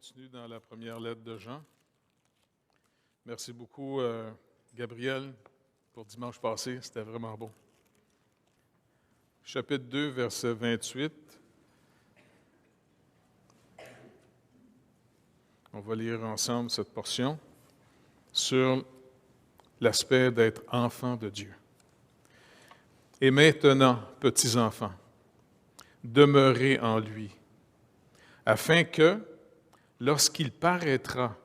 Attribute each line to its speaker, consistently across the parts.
Speaker 1: continue dans la première lettre de Jean. Merci beaucoup, Gabriel, pour dimanche passé. C'était vraiment bon. Chapitre 2, verset 28. On va lire ensemble cette portion sur l'aspect d'être enfant de Dieu. Et maintenant, petits enfants, demeurez en lui, afin que, lorsqu'il paraîtra,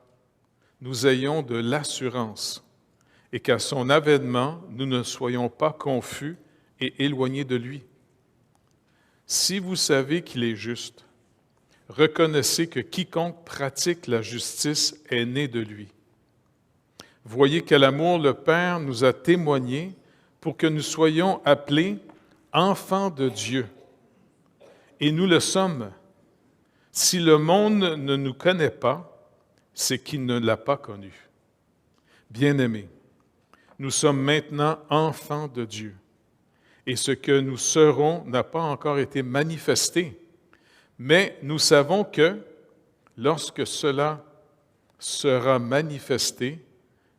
Speaker 1: nous ayons de l'assurance et qu'à son avènement, nous ne soyons pas confus et éloignés de lui. Si vous savez qu'il est juste, reconnaissez que quiconque pratique la justice est né de lui. Voyez quel amour le Père nous a témoigné pour que nous soyons appelés enfants de Dieu. Et nous le sommes. Si le monde ne nous connaît pas, c'est qu'il ne l'a pas connu. Bien-aimés, nous sommes maintenant enfants de Dieu. Et ce que nous serons n'a pas encore été manifesté. Mais nous savons que, lorsque cela sera manifesté,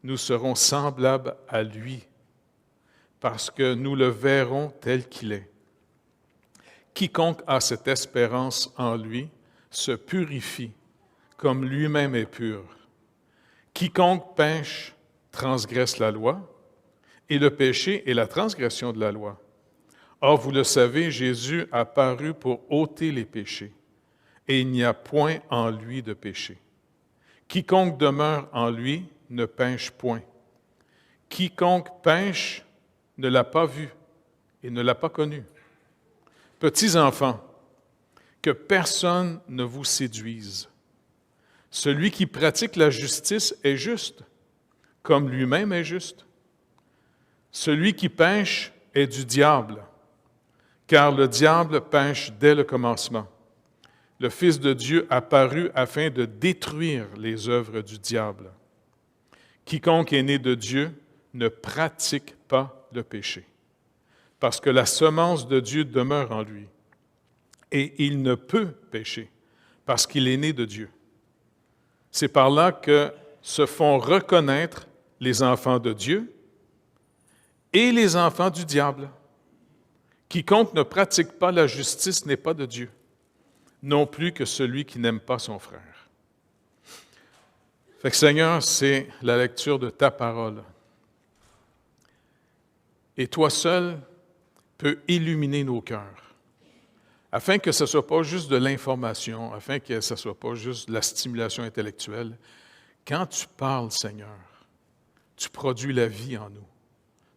Speaker 1: nous serons semblables à lui, parce que nous le verrons tel qu'il est. Quiconque a cette espérance en lui se purifie, comme lui-même est pur. Quiconque pêche transgresse la loi, et le péché est la transgression de la loi. Or, vous le savez, Jésus a paru pour ôter les péchés, et il n'y a point en lui de péché. Quiconque demeure en lui ne pêche point. Quiconque pêche ne l'a pas vu et ne l'a pas connu. Petits enfants, que personne ne vous séduise. Celui qui pratique la justice est juste, comme lui-même est juste. Celui qui pêche est du diable, car le diable pêche dès le commencement. Le Fils de Dieu apparut afin de détruire les œuvres du diable. Quiconque est né de Dieu ne pratique pas le péché, parce que la semence de Dieu demeure en lui. Et il ne peut pécher, parce qu'il est né de Dieu. C'est par là que se font reconnaître les enfants de Dieu et les enfants du diable. Quiconque ne pratique pas la justice n'est pas de Dieu, non plus que celui qui n'aime pas son frère. Fait que Seigneur, c'est la lecture de ta parole. Et toi seul peux illuminer nos cœurs, afin que ce ne soit pas juste de l'information, afin que ce ne soit pas juste de la stimulation intellectuelle. Quand tu parles, Seigneur, tu produis la vie en nous.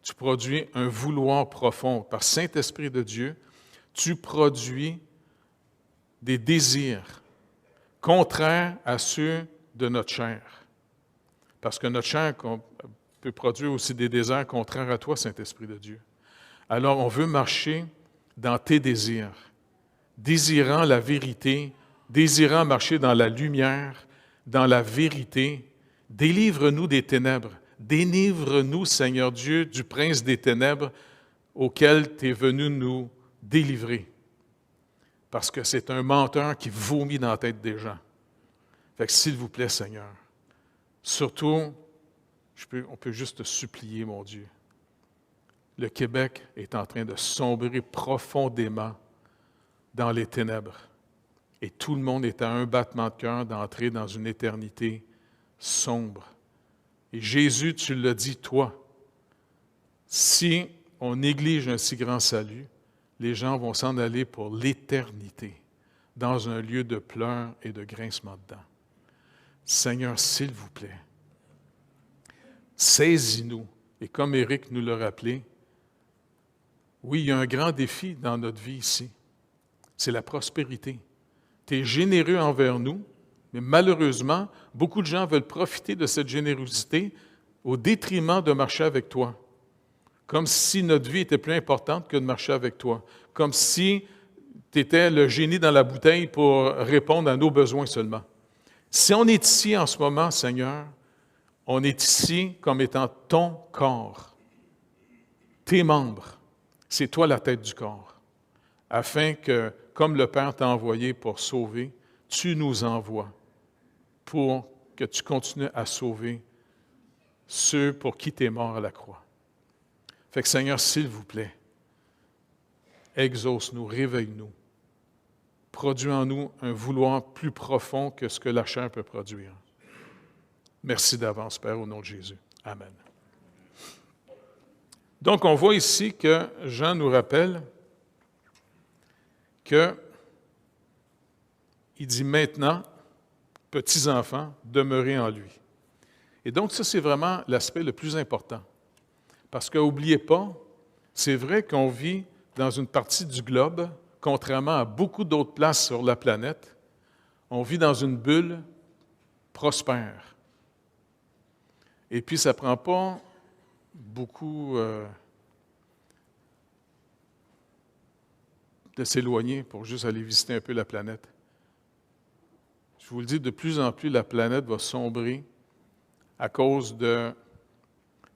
Speaker 1: Tu produis un vouloir profond. Par Saint-Esprit de Dieu, tu produis des désirs contraires à ceux de notre chair. Parce que notre chair peut produire aussi des désirs contraires à toi, Saint-Esprit de Dieu. Alors, on veut marcher dans tes désirs, désirant la vérité, désirant marcher dans la lumière, dans la vérité. Délivre-nous des ténèbres. Délivre-nous, Seigneur Dieu, du prince des ténèbres auquel tu es venu nous délivrer. Parce que c'est un menteur qui vomit dans la tête des gens. Fait que s'il vous plaît, Seigneur, surtout, on peut juste te supplier, mon Dieu. Le Québec est en train de sombrer profondément dans les ténèbres. Et tout le monde est à un battement de cœur d'entrer dans une éternité sombre. Et Jésus, tu l'as dit, toi, si on néglige un si grand salut, les gens vont s'en aller pour l'éternité, dans un lieu de pleurs et de grincement de dents. Seigneur, s'il vous plaît, saisis-nous. Et comme Éric nous l'a rappelé, oui, il y a un grand défi dans notre vie ici. C'est la prospérité. Tu es généreux envers nous, mais malheureusement, beaucoup de gens veulent profiter de cette générosité au détriment de marcher avec toi. Comme si notre vie était plus importante que de marcher avec toi. Comme si tu étais le génie dans la bouteille pour répondre à nos besoins seulement. Si on est ici en ce moment, Seigneur, on est ici comme étant ton corps, tes membres. C'est toi la tête du corps, afin que, comme le Père t'a envoyé pour sauver, tu nous envoies pour que tu continues à sauver ceux pour qui tu es mort à la croix. Fait que Seigneur, s'il vous plaît, exauce-nous, réveille-nous. Produis en nous un vouloir plus profond que ce que la chair peut produire. Merci d'avance, Père, au nom de Jésus. Amen. Donc, on voit ici que Jean nous rappelle que il dit maintenant, petits enfants, demeurez en lui. Et donc, ça, c'est vraiment l'aspect le plus important. Parce que, n'oubliez pas, c'est vrai qu'on vit dans une partie du globe, contrairement à beaucoup d'autres places sur la planète, on vit dans une bulle prospère. Et puis, ça ne prend pas beaucoup de s'éloigner pour juste aller visiter un peu la planète. Je vous le dis, de plus en plus, la planète va sombrer à cause de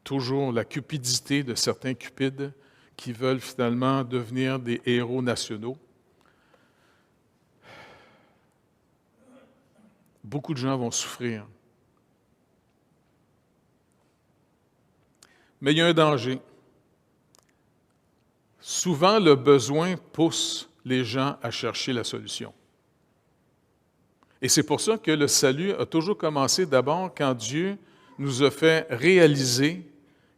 Speaker 1: toujours la cupidité de certains cupides qui veulent finalement devenir des héros nationaux. Beaucoup de gens vont souffrir. Mais il y a un danger. Souvent, le besoin pousse les gens à chercher la solution. Et c'est pour ça que le salut a toujours commencé d'abord quand Dieu nous a fait réaliser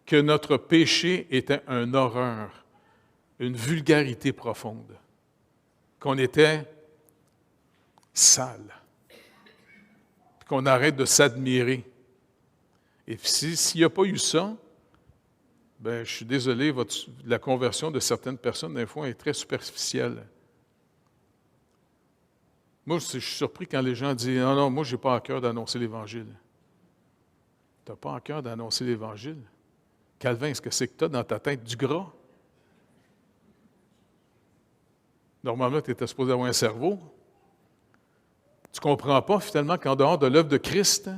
Speaker 1: que notre péché était une horreur, une vulgarité profonde, qu'on était sale, qu'on arrête de s'admirer. Et s'il n'y a pas eu ça, ben, je suis désolé, la conversion de certaines personnes, des fois, est très superficielle. Moi, je suis surpris quand les gens disent « Non, non, moi, je n'ai pas à cœur d'annoncer l'Évangile. » Tu n'as pas à cœur d'annoncer l'Évangile? Calvin, est-ce que c'est que tu as dans ta tête du gras? Normalement, tu étais supposé avoir un cerveau. Tu ne comprends pas, finalement, qu'en dehors de l'œuvre de Christ,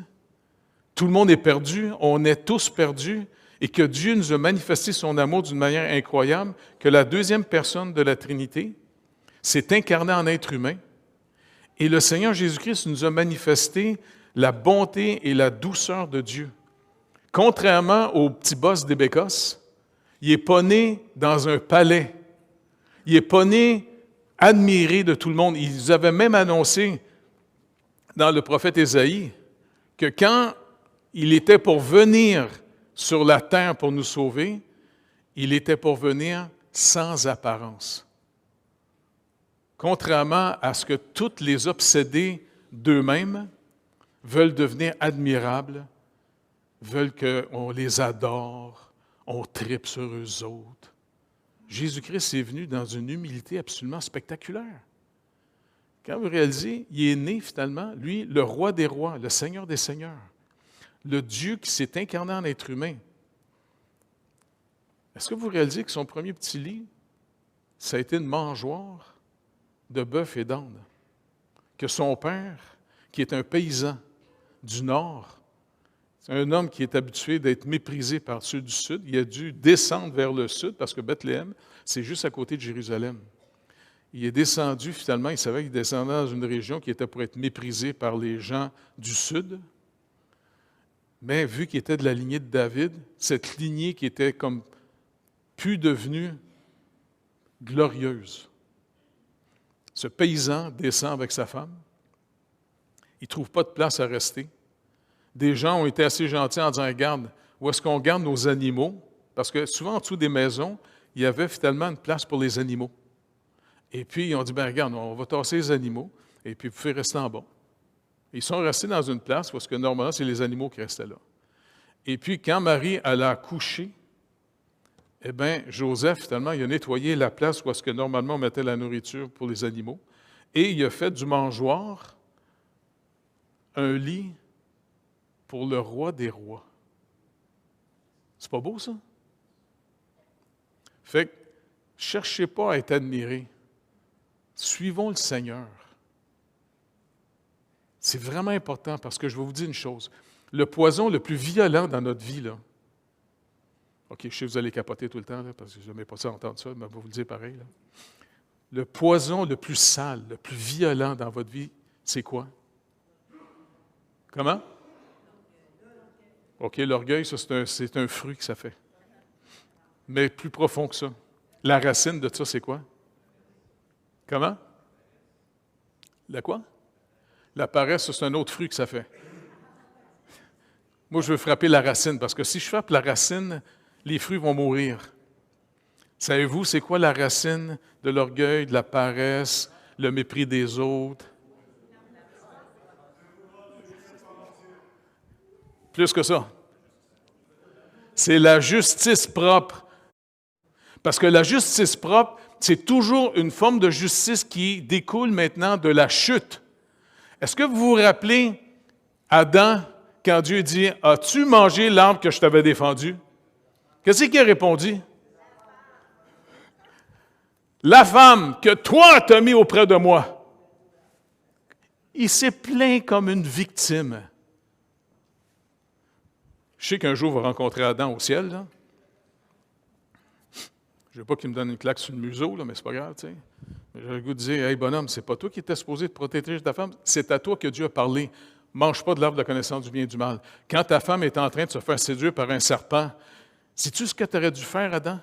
Speaker 1: tout le monde est perdu, on est tous perdus, et que Dieu nous a manifesté son amour d'une manière incroyable, que la deuxième personne de la Trinité s'est incarnée en être humain, et le Seigneur Jésus-Christ nous a manifesté la bonté et la douceur de Dieu. Contrairement au petit boss des Bécosses, il n'est pas né dans un palais. Il n'est pas né admiré de tout le monde. Ils avaient même annoncé dans le prophète Ésaïe que quand il était pour venir sur la terre pour nous sauver, il était pour venir sans apparence. Contrairement à ce que toutes les obsédés d'eux-mêmes veulent devenir admirables, veulent qu'on les adore, on tripe sur eux autres. Jésus-Christ est venu dans une humilité absolument spectaculaire. Quand vous réalisez, il est né finalement, lui, le roi des rois, le Seigneur des seigneurs, le Dieu qui s'est incarné en être humain. Est-ce que vous réalisez que son premier petit lit, ça a été une mangeoire de bœuf et d'âne? Que son père, qui est un paysan du Nord, c'est un homme qui est habitué d'être méprisé par ceux du Sud, il a dû descendre vers le Sud, parce que Bethléem, c'est juste à côté de Jérusalem. Il est descendu, finalement, il savait qu'il descendait dans une région qui était pour être méprisée par les gens du Sud. Mais vu qu'il était de la lignée de David, cette lignée qui était comme plus devenue glorieuse. Ce paysan descend avec sa femme. Il ne trouve pas de place à rester. Des gens ont été assez gentils en disant « Regarde, où est-ce qu'on garde nos animaux? » Parce que souvent, en dessous des maisons, il y avait finalement une place pour les animaux. Et puis, ils ont dit « Regarde, on va tasser les animaux, et puis vous pouvez rester en bas. » Ils sont restés dans une place parce que normalement, c'est les animaux qui restaient là. Et puis, quand Marie alla accoucher, eh bien, Joseph, finalement, il a nettoyé la place où est-ce que normalement on mettait la nourriture pour les animaux, et il a fait du mangeoire un lit pour le roi des rois. C'est pas beau, ça? Fait que, cherchez pas à être admiré. Suivons le Seigneur. C'est vraiment important parce que je vais vous dire une chose. Le poison le plus violent dans notre vie, là, OK, je sais que vous allez capoter tout le temps, là, parce que je n'aimais pas ça entendre ça, mais je vais vous le dire pareil. Là. Le poison le plus sale, le plus violent dans votre vie, c'est quoi? Comment? OK, l'orgueil, ça, c'est un fruit que ça fait. Mais plus profond que ça. La racine de ça, c'est quoi? Comment? La quoi? La paresse, ça, c'est un autre fruit que ça fait. Moi, je veux frapper la racine, parce que si je frappe la racine, les fruits vont mourir. Savez-vous, c'est quoi la racine de l'orgueil, de la paresse, le mépris des autres? Plus que ça. C'est la justice propre. Parce que la justice propre, c'est toujours une forme de justice qui découle maintenant de la chute. Est-ce que vous vous rappelez Adam, quand Dieu dit « As-tu mangé l'arbre que je t'avais défendu? » Qu'est-ce qu'il a répondu? « La femme que toi t'as mis auprès de moi. » Il s'est plaint comme une victime. Je sais qu'un jour, on va rencontrer Adam au ciel. Là. Je ne veux pas qu'il me donne une claque sur le museau, là, mais c'est pas grave. Tu sais. J'ai le goût de dire, « Hey bonhomme, c'est pas toi qui étais supposé te protéger de ta femme, c'est à toi que Dieu a parlé. Mange pas de l'arbre de la connaissance du bien et du mal. » Quand ta femme est en train de se faire séduire par un serpent, sais-tu ce que tu aurais dû faire, Adam?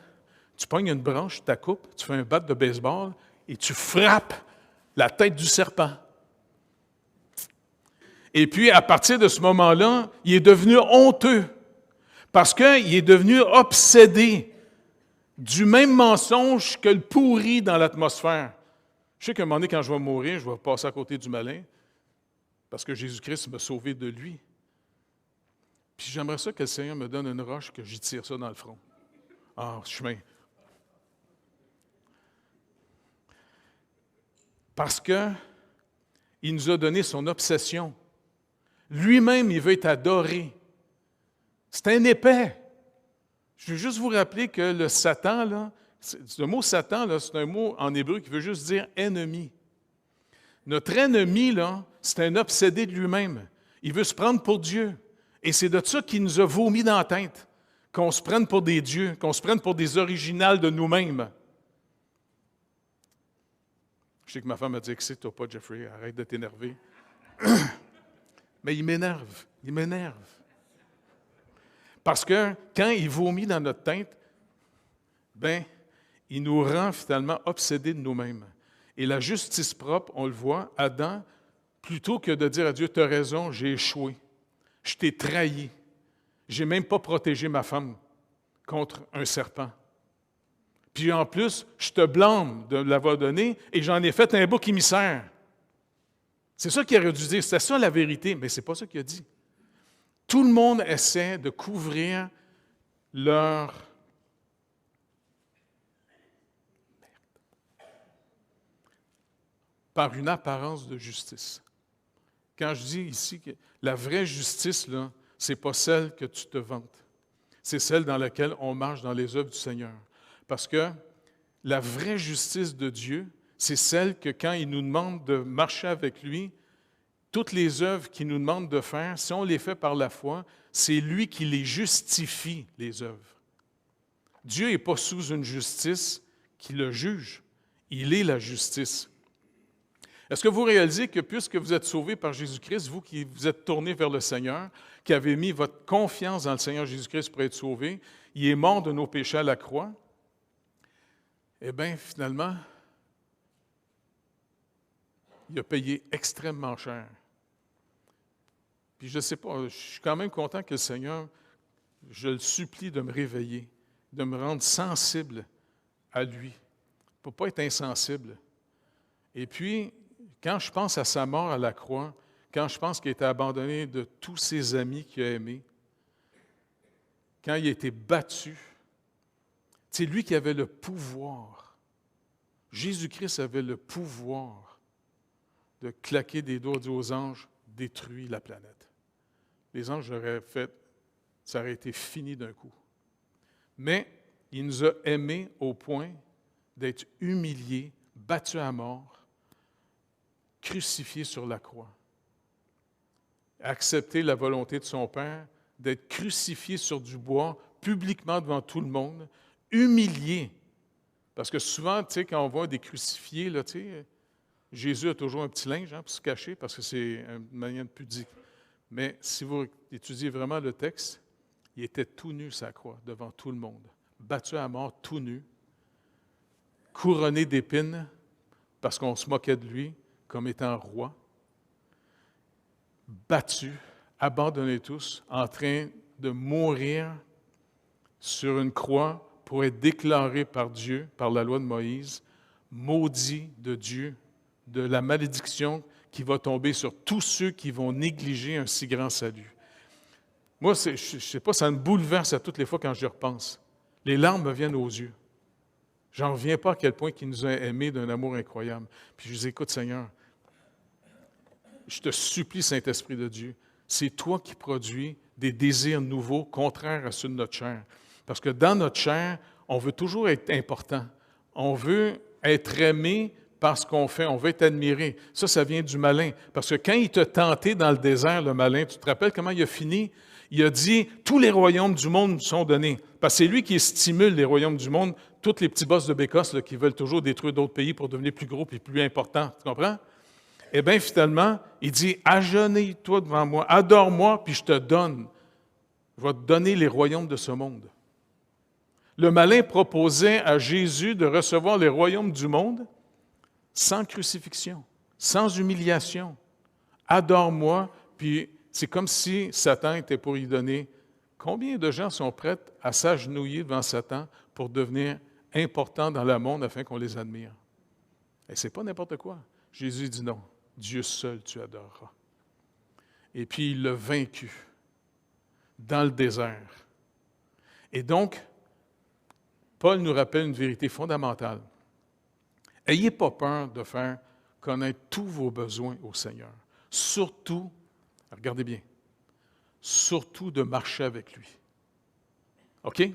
Speaker 1: Tu pognes une branche, tu la coupes, tu fais un bat de baseball et tu frappes la tête du serpent. Et puis, à partir de ce moment-là, il est devenu honteux parce qu'il est devenu obsédé du même mensonge que le pourri dans l'atmosphère. Je sais qu'à un moment donné, quand je vais mourir, je vais passer à côté du malin parce que Jésus-Christ m'a sauvé de lui. Puis j'aimerais ça que le Seigneur me donne une roche, que j'y tire ça dans le front. En chemin. Parce qu'il nous a donné son obsession. Lui-même, il veut être adoré. C'est un épais. Je veux juste vous rappeler que le Satan, là, le mot Satan, là, c'est un mot en hébreu qui veut juste dire ennemi. Notre ennemi, là, c'est un obsédé de lui-même. Il veut se prendre pour Dieu. Et c'est de ça qu'il nous a vomi dans la tête, qu'on se prenne pour des dieux, qu'on se prenne pour des originales de nous-mêmes. Je sais que ma femme m'a dit que c'est toi pas, Jeffrey, arrête de t'énerver. Mais il m'énerve. Parce que quand il vomit dans notre tête, ben, il nous rend finalement obsédés de nous-mêmes. Et la justice propre, on le voit, Adam, plutôt que de dire à Dieu, tu as raison, j'ai échoué, je t'ai trahi, je n'ai même pas protégé ma femme contre un serpent. Puis en plus, je te blâme de l'avoir donné et j'en ai fait un bouc émissaire. C'est ça qu'il aurait dû dire, c'était ça la vérité, mais ce n'est pas ça qu'il a dit. Tout le monde essaie de couvrir leur par une apparence de justice. Quand je dis ici que la vraie justice, là, ce n'est pas celle que tu te vantes. C'est celle dans laquelle on marche dans les œuvres du Seigneur. Parce que la vraie justice de Dieu, c'est celle que quand il nous demande de marcher avec lui, toutes les œuvres qu'il nous demande de faire, si on les fait par la foi, c'est lui qui les justifie, les œuvres. Dieu n'est pas sous une justice qui le juge. Il est la justice. Est-ce que vous réalisez que puisque vous êtes sauvés par Jésus-Christ, vous qui vous êtes tournés vers le Seigneur, qui avez mis votre confiance dans le Seigneur Jésus-Christ pour être sauvés, il est mort de nos péchés à la croix, eh bien, finalement, il a payé extrêmement cher. Puis je ne sais pas, je suis quand même content que le Seigneur, je le supplie de me réveiller, de me rendre sensible à lui, pour ne pas être insensible. Et puis, quand je pense à sa mort à la croix, quand je pense qu'il a été abandonné de tous ses amis qu'il a aimés, quand il a été battu, c'est lui qui avait le pouvoir. Jésus-Christ avait le pouvoir de claquer des doigts aux anges, détruire la planète. Les anges auraient fait, ça aurait été fini d'un coup. Mais il nous a aimés au point d'être humiliés, battus à mort, crucifié sur la croix. Accepter la volonté de son Père, d'être crucifié sur du bois, publiquement devant tout le monde, humilié. Parce que souvent, tu sais, quand on voit des crucifiés, là, tu sais, Jésus a toujours un petit linge pour se cacher, parce que c'est une manière de pudique. Mais si vous étudiez vraiment le texte, il était tout nu sa croix, devant tout le monde, battu à mort tout nu, couronné d'épines, parce qu'on se moquait de lui comme étant roi, battu, abandonné tous, en train de mourir sur une croix pour être déclaré par Dieu, par la loi de Moïse, maudit de Dieu, de la malédiction qui va tomber sur tous ceux qui vont négliger un si grand salut. Moi, je ne sais pas, ça me bouleverse à toutes les fois quand j'y repense. Les larmes me viennent aux yeux. J'en reviens pas à quel point il nous a aimés d'un amour incroyable. Puis je dis, écoute Seigneur, je te supplie, Saint-Esprit de Dieu, c'est toi qui produis des désirs nouveaux contraires à ceux de notre chair. Parce que dans notre chair, on veut toujours être important. On veut être aimé par ce qu'on fait. On veut être admiré. Ça vient du malin. Parce que quand il t'a tenté dans le désert, le malin, tu te rappelles comment il a fini? Il a dit, tous les royaumes du monde me sont donnés. Parce que c'est lui qui stimule les royaumes du monde, tous les petits boss de Bécosse là, qui veulent toujours détruire d'autres pays pour devenir plus gros et plus importants. Tu comprends? Eh bien, finalement, il dit, agenouille-toi devant moi, adore-moi, puis je te donne. Je vais te donner les royaumes de ce monde. Le malin proposait à Jésus de recevoir les royaumes du monde sans crucifixion, sans humiliation. Adore-moi, puis c'est comme si Satan était pour y donner. Combien de gens sont prêts à s'agenouiller devant Satan pour devenir importants dans le monde afin qu'on les admire? Et ce n'est pas n'importe quoi. Jésus dit non, Dieu seul tu adoreras. Et puis il l'a vaincu dans le désert. Et donc, Paul nous rappelle une vérité fondamentale. Ayez pas peur de faire connaître tous vos besoins au Seigneur. Surtout, regardez bien, surtout de marcher avec lui. OK?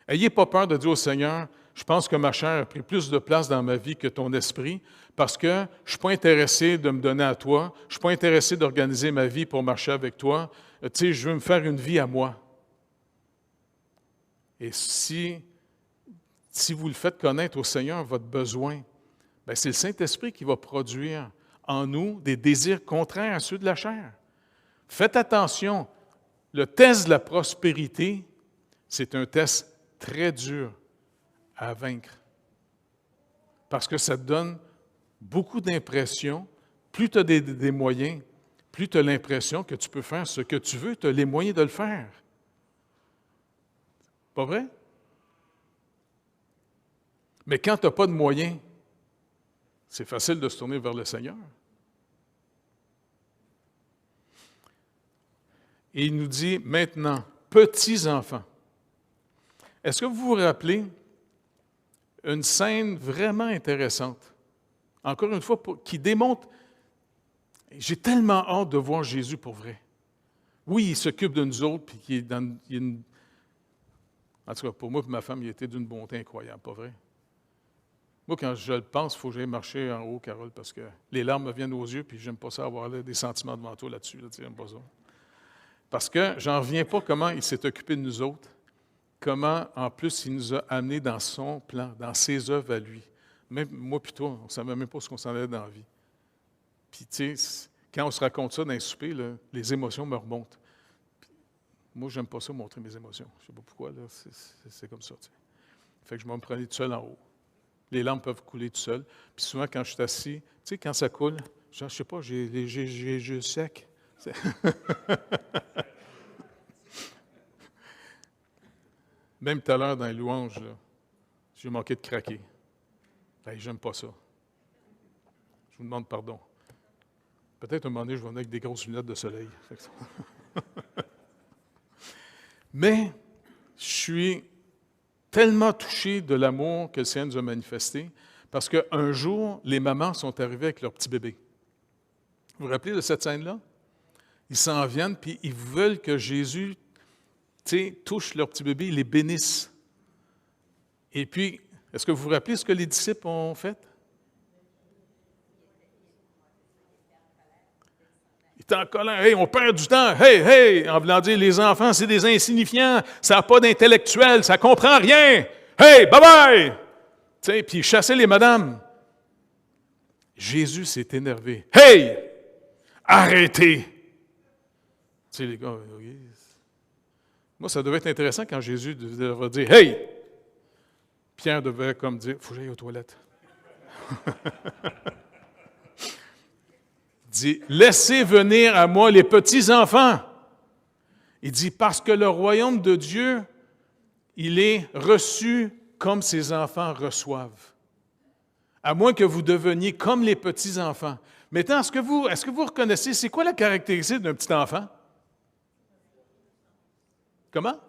Speaker 1: Ayez pas peur de dire au Seigneur, je pense que ma chair a pris plus de place dans ma vie que ton esprit parce que je ne suis pas intéressé de me donner à toi, je ne suis pas intéressé d'organiser ma vie pour marcher avec toi. Tu sais, je veux me faire une vie à moi. Et si vous le faites connaître au Seigneur, votre besoin, bien, c'est le Saint-Esprit qui va produire en nous des désirs contraires à ceux de la chair. Faites attention, le test de la prospérité, c'est un test très dur à vaincre. Parce que ça te donne beaucoup d'impressions. Plus tu as des moyens, plus tu as l'impression que tu peux faire ce que tu veux, tu as les moyens de le faire. Pas vrai? Mais quand tu n'as pas de moyens, c'est facile de se tourner vers le Seigneur. Et il nous dit maintenant, petits enfants, est-ce que vous vous rappelez une scène vraiment intéressante, encore une fois, qui démontre, j'ai tellement hâte de voir Jésus pour vrai. Oui, il s'occupe de nous autres, puis en tout cas, pour moi et ma femme, il était d'une bonté incroyable, pas vrai? Moi, quand je le pense, il faut que j'aille marcher en haut, Carole, parce que les larmes me viennent aux yeux, puis j'aime pas ça avoir des sentiments devant toi là-dessus, j'aime pas ça. Parce que j'en reviens pas comment il s'est occupé de nous autres, comment, en plus, il nous a amenés dans son plan, dans ses œuvres à lui. Même moi et toi, on ne savait même pas ce qu'on s'en allait dans la vie. Puis, tu sais, quand on se raconte ça dans les soupers, là, les émotions me remontent. Puis, moi, j'aime pas ça, montrer mes émotions. Je ne sais pas pourquoi, là, c'est comme ça. Tu sais. Fait que je vais me prendre tout seul en haut. Les larmes peuvent couler tout seul. Puis souvent, quand je suis assis, tu sais, quand ça coule, je ne sais pas, j'ai les yeux secs. Même tout à l'heure, dans les louanges, là, j'ai manqué de craquer. Ben, j'aime pas ça. Je vous demande pardon. Peut-être un moment donné, je vais venir avec des grosses lunettes de soleil. Mais je suis tellement touché de l'amour que le Seigneur nous a manifesté, parce qu'un jour, les mamans sont arrivées avec leur petit bébé. Vous vous rappelez de cette scène-là? Ils s'en viennent, puis ils veulent que Jésus touche leur petit bébé, ils les bénissent. Et puis, est-ce que vous vous rappelez ce que les disciples ont fait? Ils étaient en colère. Hey, on perd du temps. Hey, en voulant dire, les enfants, c'est des insignifiants, ça n'a pas d'intellectuel, ça ne comprend rien. Hey, bye-bye! Puis ils chassaient les madames. Jésus s'est énervé. Hey! Arrêtez! sais, les gars, oui. Moi, ça devait être intéressant quand Jésus devait dire « Hey! » Pierre devait comme dire « Faut que j'aille aux toilettes. » Il dit « Laissez venir à moi les petits-enfants. » Il dit « Parce que le royaume de Dieu, il est reçu comme ses enfants reçoivent. À moins que vous deveniez comme les petits-enfants. » Maintenant, est-ce que vous reconnaissez, c'est quoi la caractéristique d'un petit enfant? Comment?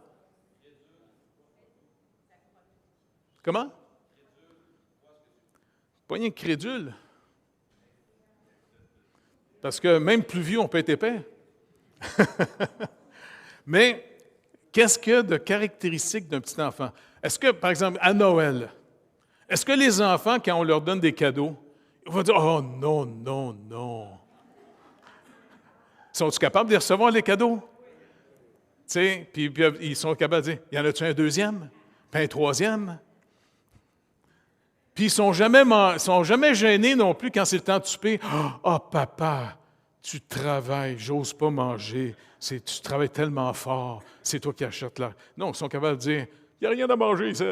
Speaker 1: Comment? Pas rien que crédule. Parce que même plus vieux, on peut être épais. Mais qu'est-ce qu'il y a de caractéristique d'un petit enfant? Est-ce que, par exemple, à Noël, est-ce que les enfants, quand on leur donne des cadeaux, ils vont dire « Oh non, non, non! » Sont-ils capables de recevoir les cadeaux? Tu sais, puis ils sont capables de dire « Y en a-tu un deuxième? Puis un troisième? » Puis ils ne sont jamais gênés non plus quand c'est le temps de souper. « Oh, papa, tu travailles, j'ose pas manger. Tu travailles tellement fort, c'est toi qui achètes là. » Non, ils sont capables de dire « Il n'y a rien à manger ici. »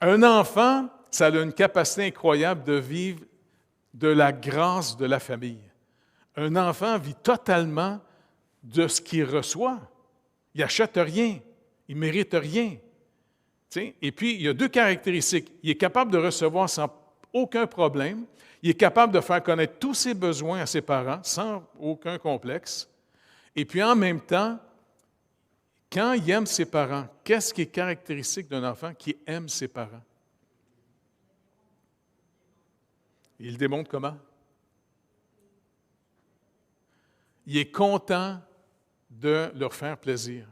Speaker 1: Un enfant, ça a une capacité incroyable de vivre de la grâce de la famille. Un enfant vit totalement de ce qu'il reçoit. Il n'achète rien, il ne mérite rien. T'sais? Et puis, il y a deux caractéristiques. Il est capable de recevoir sans aucun problème. Il est capable de faire connaître tous ses besoins à ses parents sans aucun complexe. Et puis, en même temps, quand il aime ses parents, qu'est-ce qui est caractéristique d'un enfant qui aime ses parents? Il le démontre comment? Il est content de leur faire plaisir.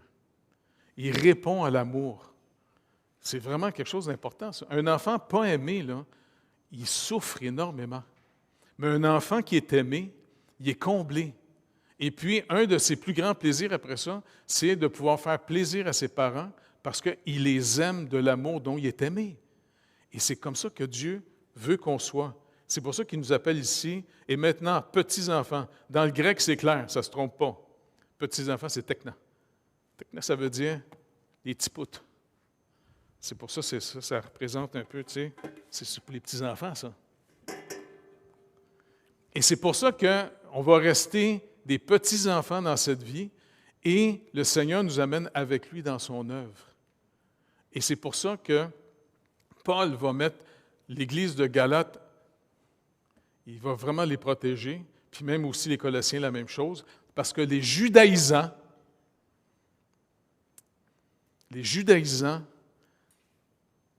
Speaker 1: Il répond à l'amour. C'est vraiment quelque chose d'important, ça. Un enfant pas aimé, là, il souffre énormément. Mais un enfant qui est aimé, il est comblé. Et puis, un de ses plus grands plaisirs après ça, c'est de pouvoir faire plaisir à ses parents parce qu'il les aime de l'amour dont il est aimé. Et c'est comme ça que Dieu veut qu'on soit. C'est pour ça qu'il nous appelle ici. Et maintenant, petits-enfants. Dans le grec, c'est clair, ça ne se trompe pas. Petits-enfants, c'est tekna. Tekna, ça veut dire les petits poutres. C'est pour ça que ça représente un peu, tu sais, c'est pour les petits-enfants, ça. Et c'est pour ça qu'on va rester des petits-enfants dans cette vie et le Seigneur nous amène avec lui dans son œuvre. Et c'est pour ça que Paul va mettre l'Église de Galate, il va vraiment les protéger, puis même aussi les Colossiens, la même chose, parce que les judaïsants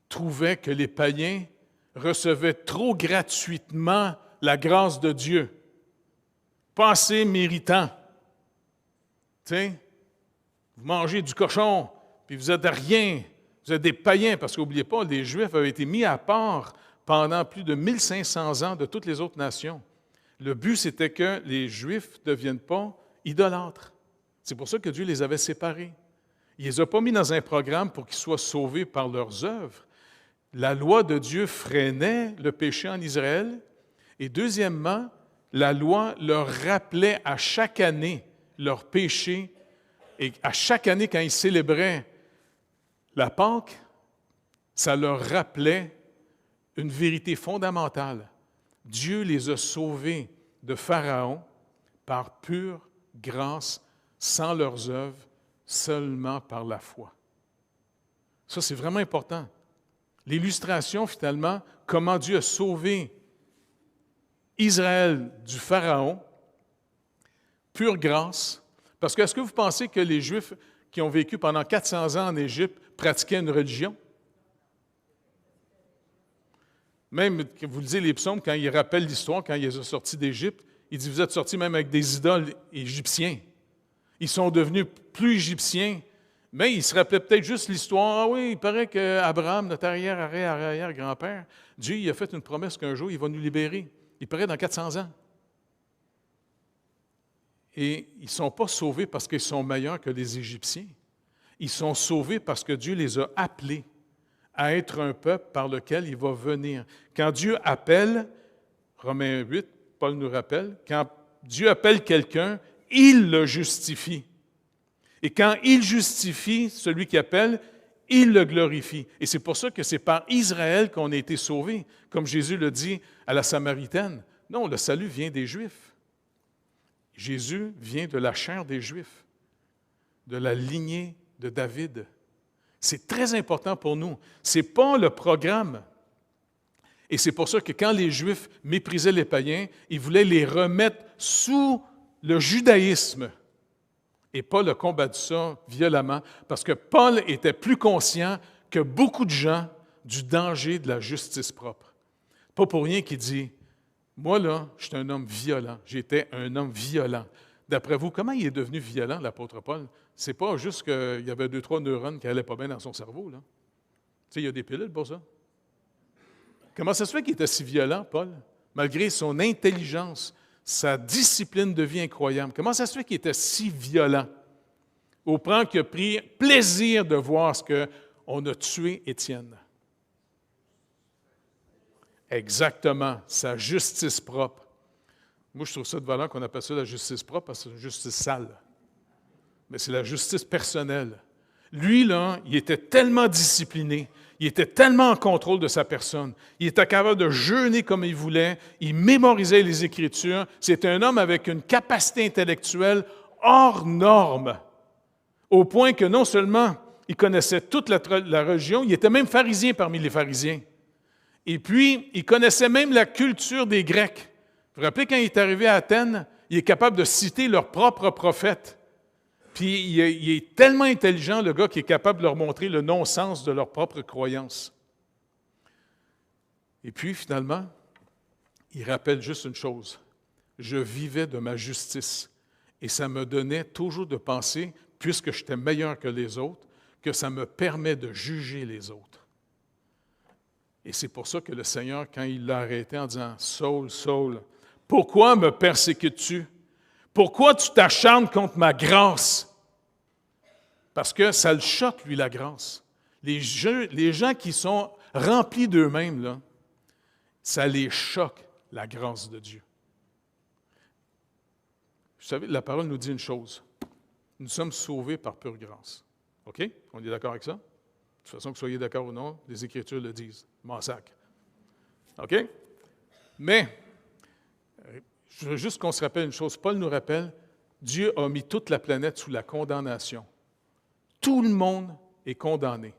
Speaker 1: trouvaient que les païens recevaient trop gratuitement la grâce de Dieu, pas assez méritant. Tu sais, vous mangez du cochon, puis vous êtes à rien, vous êtes des païens, parce qu'oubliez pas, les Juifs avaient été mis à part pendant plus de 1500 ans de toutes les autres nations. Le but, c'était que les Juifs ne deviennent pas idolâtres. C'est pour ça que Dieu les avait séparés. Il ne les a pas mis dans un programme pour qu'ils soient sauvés par leurs œuvres. La loi de Dieu freinait le péché en Israël. Et deuxièmement, la loi leur rappelait à chaque année leur péché. Et à chaque année, quand ils célébraient la Pâque, ça leur rappelait une vérité fondamentale. Dieu les a sauvés de Pharaon par pure grâce, sans leurs œuvres, seulement par la foi. Ça, c'est vraiment important. L'illustration, finalement, comment Dieu a sauvé Israël du Pharaon, pure grâce. Parce que est-ce que vous pensez que les Juifs qui ont vécu pendant 400 ans en Égypte pratiquaient une religion? Même, vous lisez les psaumes, quand ils rappellent l'histoire, quand ils sont sortis d'Égypte, il dit, vous êtes sortis même avec des idoles égyptiens. Ils sont devenus plus égyptiens, mais ils se rappelaient peut-être juste l'histoire. Ah oui, il paraît qu'Abraham, notre arrière-grand-père, Dieu il a fait une promesse qu'un jour, il va nous libérer. Il paraît dans 400 ans. Et ils ne sont pas sauvés parce qu'ils sont meilleurs que les Égyptiens. Ils sont sauvés parce que Dieu les a appelés à être un peuple par lequel il va venir. Quand Dieu appelle, Romains 8, Paul nous rappelle, quand Dieu appelle quelqu'un, il le justifie. Et quand il justifie celui qui appelle, il le glorifie. Et c'est pour ça que c'est par Israël qu'on a été sauvés, comme Jésus le dit à la Samaritaine. Non, le salut vient des Juifs. Jésus vient de la chair des Juifs, de la lignée de David. C'est très important pour nous. Ce n'est pas le programme. Et c'est pour ça que quand les Juifs méprisaient les païens, ils voulaient les remettre sous le judaïsme. Et Paul a combattu ça violemment parce que Paul était plus conscient que beaucoup de gens du danger de la justice propre. Pas pour rien qu'il dit, moi là, je suis un homme violent, j'étais un homme violent. D'après vous, comment il est devenu violent, l'apôtre Paul? C'est pas juste qu'il y avait 2-3 neurones qui n'allaient pas bien dans son cerveau, là. Tu sais, il y a des pilules pour ça. Comment ça se fait qu'il était si violent, Paul, malgré son intelligence, sa discipline de vie incroyable? Comment ça se fait qu'il était si violent, au point qu'il a pris plaisir de voir ce qu'on a tué Étienne? Exactement, sa justice propre. Moi, je trouve ça de valeur qu'on appelle ça la justice propre parce que c'est une justice sale. Mais c'est la justice personnelle. Lui, là, il était tellement discipliné, il était tellement en contrôle de sa personne, il était capable de jeûner comme il voulait, il mémorisait les Écritures, c'était un homme avec une capacité intellectuelle hors norme, au point que non seulement il connaissait toute la religion, il était même pharisien parmi les pharisiens. Et puis, il connaissait même la culture des Grecs. Vous vous rappelez, quand il est arrivé à Athènes, il est capable de citer leurs propres prophètes. Puis, il est tellement intelligent, le gars, qu'il est capable de leur montrer le non-sens de leurs propres croyances. Et puis, finalement, il rappelle juste une chose. Je vivais de ma justice. Et ça me donnait toujours de penser, puisque j'étais meilleur que les autres, que ça me permet de juger les autres. Et c'est pour ça que le Seigneur, quand il l'a arrêté en disant « Saul, Saul, pourquoi me persécutes-tu? Pourquoi tu t'acharnes contre ma grâce? » Parce que ça le choque, lui, la grâce. Les gens qui sont remplis d'eux-mêmes, là, ça les choque, la grâce de Dieu. Vous savez, la parole nous dit une chose. Nous sommes sauvés par pure grâce. OK? On est d'accord avec ça? De toute façon, que vous soyez d'accord ou non, les Écritures le disent. M'en sacre. OK? Mais, je veux juste qu'on se rappelle une chose. Paul nous rappelle, Dieu a mis toute la planète sous la condamnation. Tout le monde est condamné.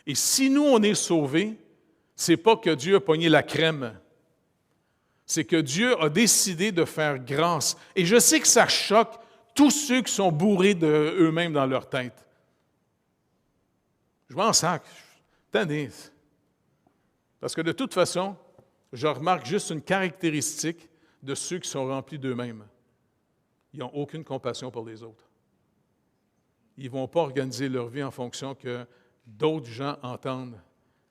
Speaker 1: Et si nous, on est sauvés, ce n'est pas que Dieu a pogné la crème. C'est que Dieu a décidé de faire grâce. Et je sais que ça choque tous ceux qui sont bourrés d'eux-mêmes dans leur tête. Je m'en sacre. Tenez. Parce que de toute façon, je remarque juste une caractéristique de ceux qui sont remplis d'eux-mêmes. Ils n'ont aucune compassion pour les autres. Ils ne vont pas organiser leur vie en fonction que d'autres gens entendent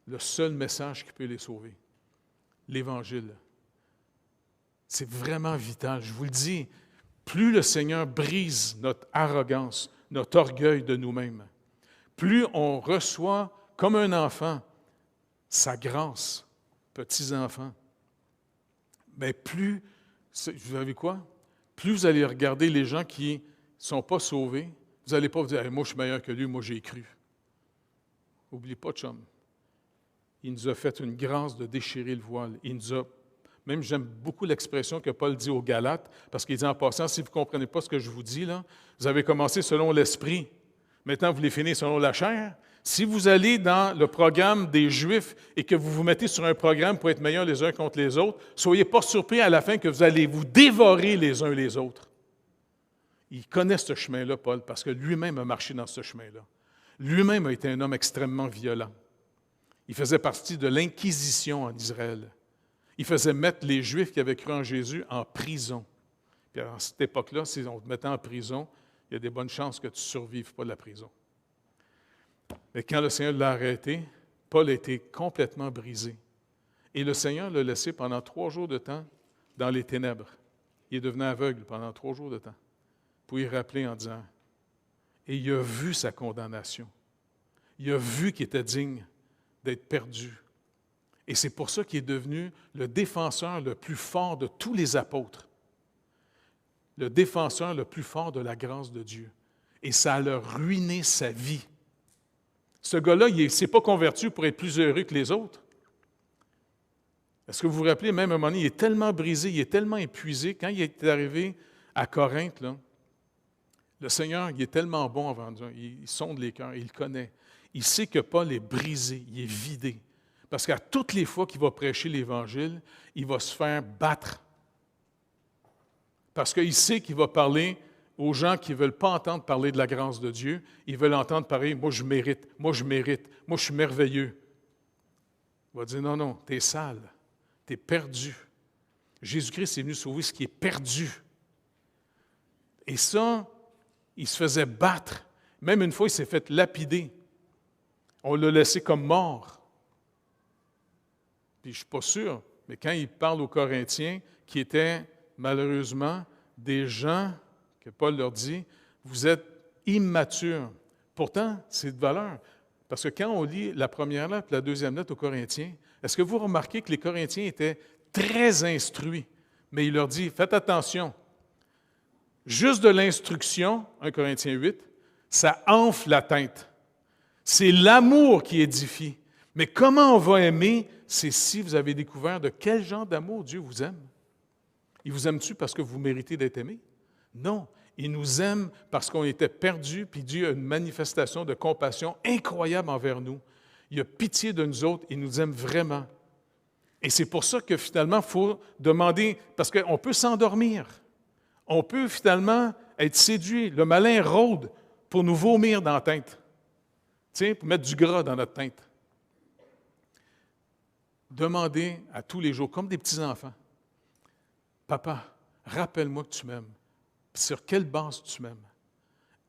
Speaker 1: le seul message qui peut les sauver, l'Évangile. C'est vraiment vital. Je vous le dis, plus le Seigneur brise notre arrogance, notre orgueil de nous-mêmes, plus on reçoit comme un enfant sa grâce, petits-enfants, mais plus, vous savez quoi? Plus vous allez regarder les gens qui ne sont pas sauvés, vous n'allez pas vous dire hey, « moi je suis meilleur que lui, moi j'ai cru ». N'oubliez pas, chum, il nous a fait une grâce de déchirer le voile. Il nous a, même j'aime beaucoup l'expression que Paul dit aux Galates, parce qu'il dit en passant, si vous ne comprenez pas ce que je vous dis, là, vous avez commencé selon l'esprit, maintenant vous voulez finir selon la chair. Si vous allez dans le programme des Juifs et que vous vous mettez sur un programme pour être meilleurs les uns contre les autres, soyez pas surpris à la fin que vous allez vous dévorer les uns les autres. Il connaît ce chemin-là, Paul, parce que lui-même a marché dans ce chemin-là. Lui-même a été un homme extrêmement violent. Il faisait partie de l'Inquisition en Israël. Il faisait mettre les Juifs qui avaient cru en Jésus en prison. Puis à cette époque-là, si on te mettait en prison, il y a des bonnes chances que tu ne survives pas de la prison. Mais quand le Seigneur l'a arrêté, Paul a été complètement brisé. Et le Seigneur l'a laissé pendant 3 jours de temps dans les ténèbres. Il est devenu aveugle pendant 3 jours de temps. Pour y rappeler en disant, et il a vu sa condamnation. Il a vu qu'il était digne d'être perdu. Et c'est pour ça qu'il est devenu le défenseur le plus fort de tous les apôtres. le défenseur le plus fort de la grâce de Dieu. Et ça a ruiné sa vie. Ce gars-là, il ne s'est pas converti pour être plus heureux que les autres. Est-ce que vous vous rappelez, même à un moment donné, il est tellement brisé, il est tellement épuisé. Quand il est arrivé à Corinthe, là, le Seigneur, il est tellement bon avant Dieu. Il sonde les cœurs, il le connaît. Il sait que Paul est brisé, il est vidé. Parce qu'à toutes les fois qu'il va prêcher l'Évangile, il va se faire battre. Parce qu'il sait qu'il va parler aux gens qui ne veulent pas entendre parler de la grâce de Dieu. Ils veulent entendre parler « moi je mérite, moi je mérite, moi je suis merveilleux ». Il va dire « non, non, t'es sale, t'es perdu ». Jésus-Christ est venu sauver ce qui est perdu. Et ça, il se faisait battre. Même une fois, il s'est fait lapider. On l'a laissé comme mort. Puis je ne suis pas sûr, mais quand il parle aux Corinthiens, qui étaient malheureusement des gens, que Paul leur dit, vous êtes immatures. Pourtant, c'est de valeur. Parce que quand on lit la première lettre et la deuxième lettre aux Corinthiens, est-ce que vous remarquez que les Corinthiens étaient très instruits? Mais il leur dit, faites attention, juste de l'instruction, 1 Corinthiens 8, ça enfle la tête. C'est l'amour qui édifie. Mais comment on va aimer, c'est si vous avez découvert de quel genre d'amour Dieu vous aime. Il vous aime-tu parce que vous méritez d'être aimé? Non. Il nous aime parce qu'on était perdus, puis Dieu a une manifestation de compassion incroyable envers nous. Il a pitié de nous autres, il nous aime vraiment. Et c'est pour ça que finalement, il faut demander, parce qu'on peut s'endormir. On peut finalement être séduit. Le malin rôde pour nous vomir dans la tête. Tiens, pour mettre du gras dans notre tête. Demandez à tous les jours, comme des petits-enfants, « Papa, rappelle-moi que tu m'aimes. Sur quelle base tu m'aimes? »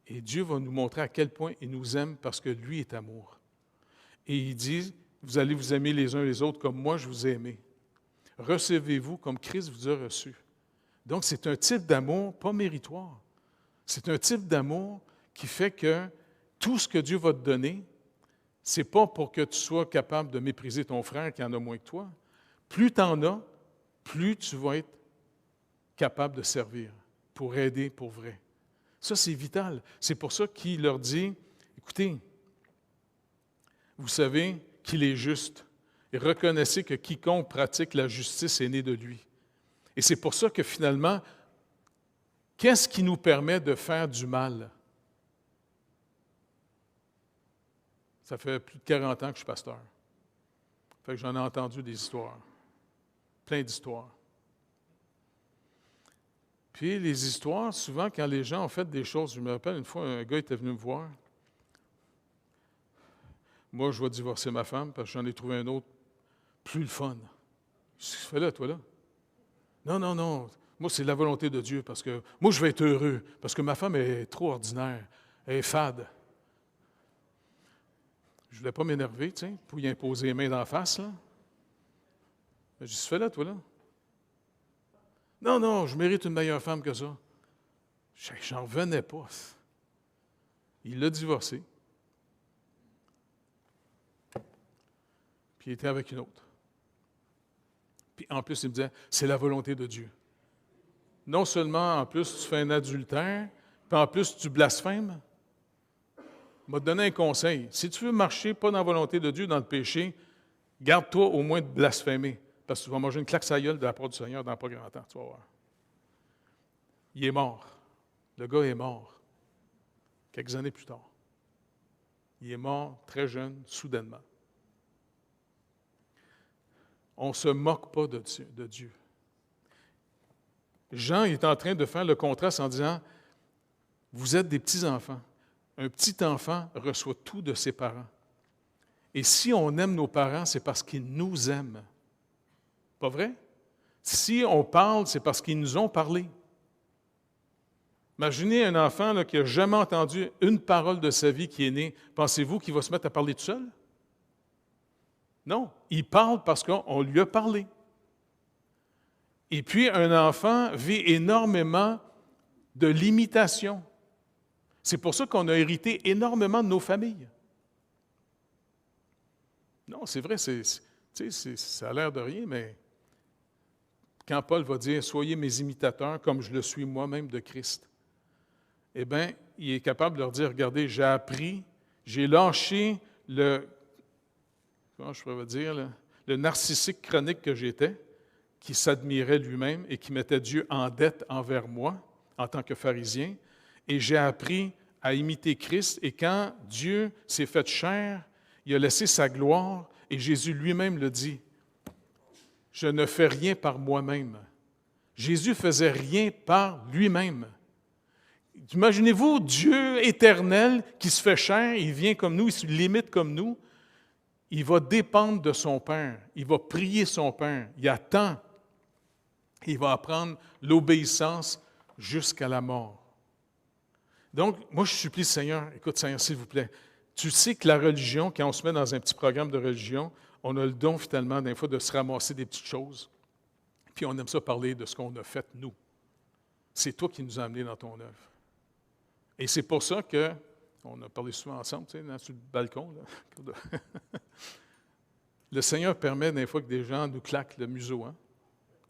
Speaker 1: Et Dieu va nous montrer à quel point il nous aime parce que lui est amour. Et il dit, vous allez vous aimer les uns les autres comme moi je vous ai aimé. Recevez-vous comme Christ vous a reçu. Donc, c'est un type d'amour pas méritoire. C'est un type d'amour qui fait que tout ce que Dieu va te donner, ce n'est pas pour que tu sois capable de mépriser ton frère qui en a moins que toi. Plus tu en as, plus tu vas être capable de servir, pour aider pour vrai. Ça, c'est vital. C'est pour ça qu'il leur dit, écoutez, vous savez qu'il est juste et reconnaissez que quiconque pratique la justice est né de lui. Et c'est pour ça que finalement, qu'est-ce qui nous permet de faire du mal? Ça fait plus de 40 ans que je suis pasteur. Fait que j'en ai entendu des histoires. Plein d'histoires. Puis les histoires, souvent, quand les gens ont fait des choses, je me rappelle une fois, un gars était venu me voir. Moi, je vais divorcer ma femme parce que j'en ai trouvé un autre plus le fun. Qu'est-ce que tu fais là, toi, là? Non, non, non. Moi, c'est la volonté de Dieu parce que moi, je vais être heureux parce que ma femme est trop ordinaire. Elle est fade. Je ne voulais pas m'énerver, tu sais, pour y imposer les mains d'en face, là. Mais je dis, fais là, toi, là. Non, non, je mérite une meilleure femme que ça. J'en revenais pas. Il l'a divorcé. Puis il était avec une autre. Puis en plus, il me disait, c'est la volonté de Dieu. Non seulement, en plus, tu fais un adultère, puis en plus, tu blasphèmes. Il m'a donné un conseil. Si tu veux marcher pas dans la volonté de Dieu, dans le péché, garde-toi au moins de blasphémer. Parce que tu vas manger une claque sa gueule de la part du Seigneur dans pas grand temps, tu vas voir. Il est mort. Le gars est mort. Quelques années plus tard. Il est mort très jeune, soudainement. On ne se moque pas de Dieu. Jean est en train de faire le contraste en disant, vous êtes des petits-enfants. Un petit enfant reçoit tout de ses parents. Et si on aime nos parents, c'est parce qu'ils nous aiment. Pas vrai? Si on parle, c'est parce qu'ils nous ont parlé. Imaginez un enfant là, qui n'a jamais entendu une parole de sa vie qui est née. Pensez-vous qu'il va se mettre à parler tout seul? Non, il parle parce qu'on lui a parlé. Et puis, un enfant vit énormément de limitations. C'est pour ça qu'on a hérité énormément de nos familles. Non, c'est vrai, ça a l'air de rien, mais quand Paul va dire « Soyez mes imitateurs comme je le suis moi-même de Christ », eh bien, il est capable de leur dire « Regardez, j'ai appris, j'ai lâché comment je pourrais dire, là, le narcissique chronique que j'étais, qui s'admirait lui-même et qui mettait Dieu en dette envers moi en tant que pharisien, et j'ai appris à imiter Christ, et quand Dieu s'est fait chair, il a laissé sa gloire, et Jésus lui-même le dit, « Je ne fais rien par moi-même. » Jésus faisait rien par lui-même. Imaginez-vous Dieu éternel qui se fait chair, il vient comme nous, il se limite comme nous, il va dépendre de son Père, il va prier son Père, il attend, il va apprendre l'obéissance jusqu'à la mort. Donc, moi, je supplie Seigneur, écoute Seigneur, s'il vous plaît, tu sais que la religion, quand on se met dans un petit programme de religion, on a le don finalement, des fois, de se ramasser des petites choses, puis on aime ça parler de ce qu'on a fait, nous. C'est toi qui nous as amenés dans ton œuvre. Et c'est pour ça on a parlé souvent ensemble, tu sais, sur le balcon. Là. Le Seigneur permet des fois que des gens nous claquent le museau, hein,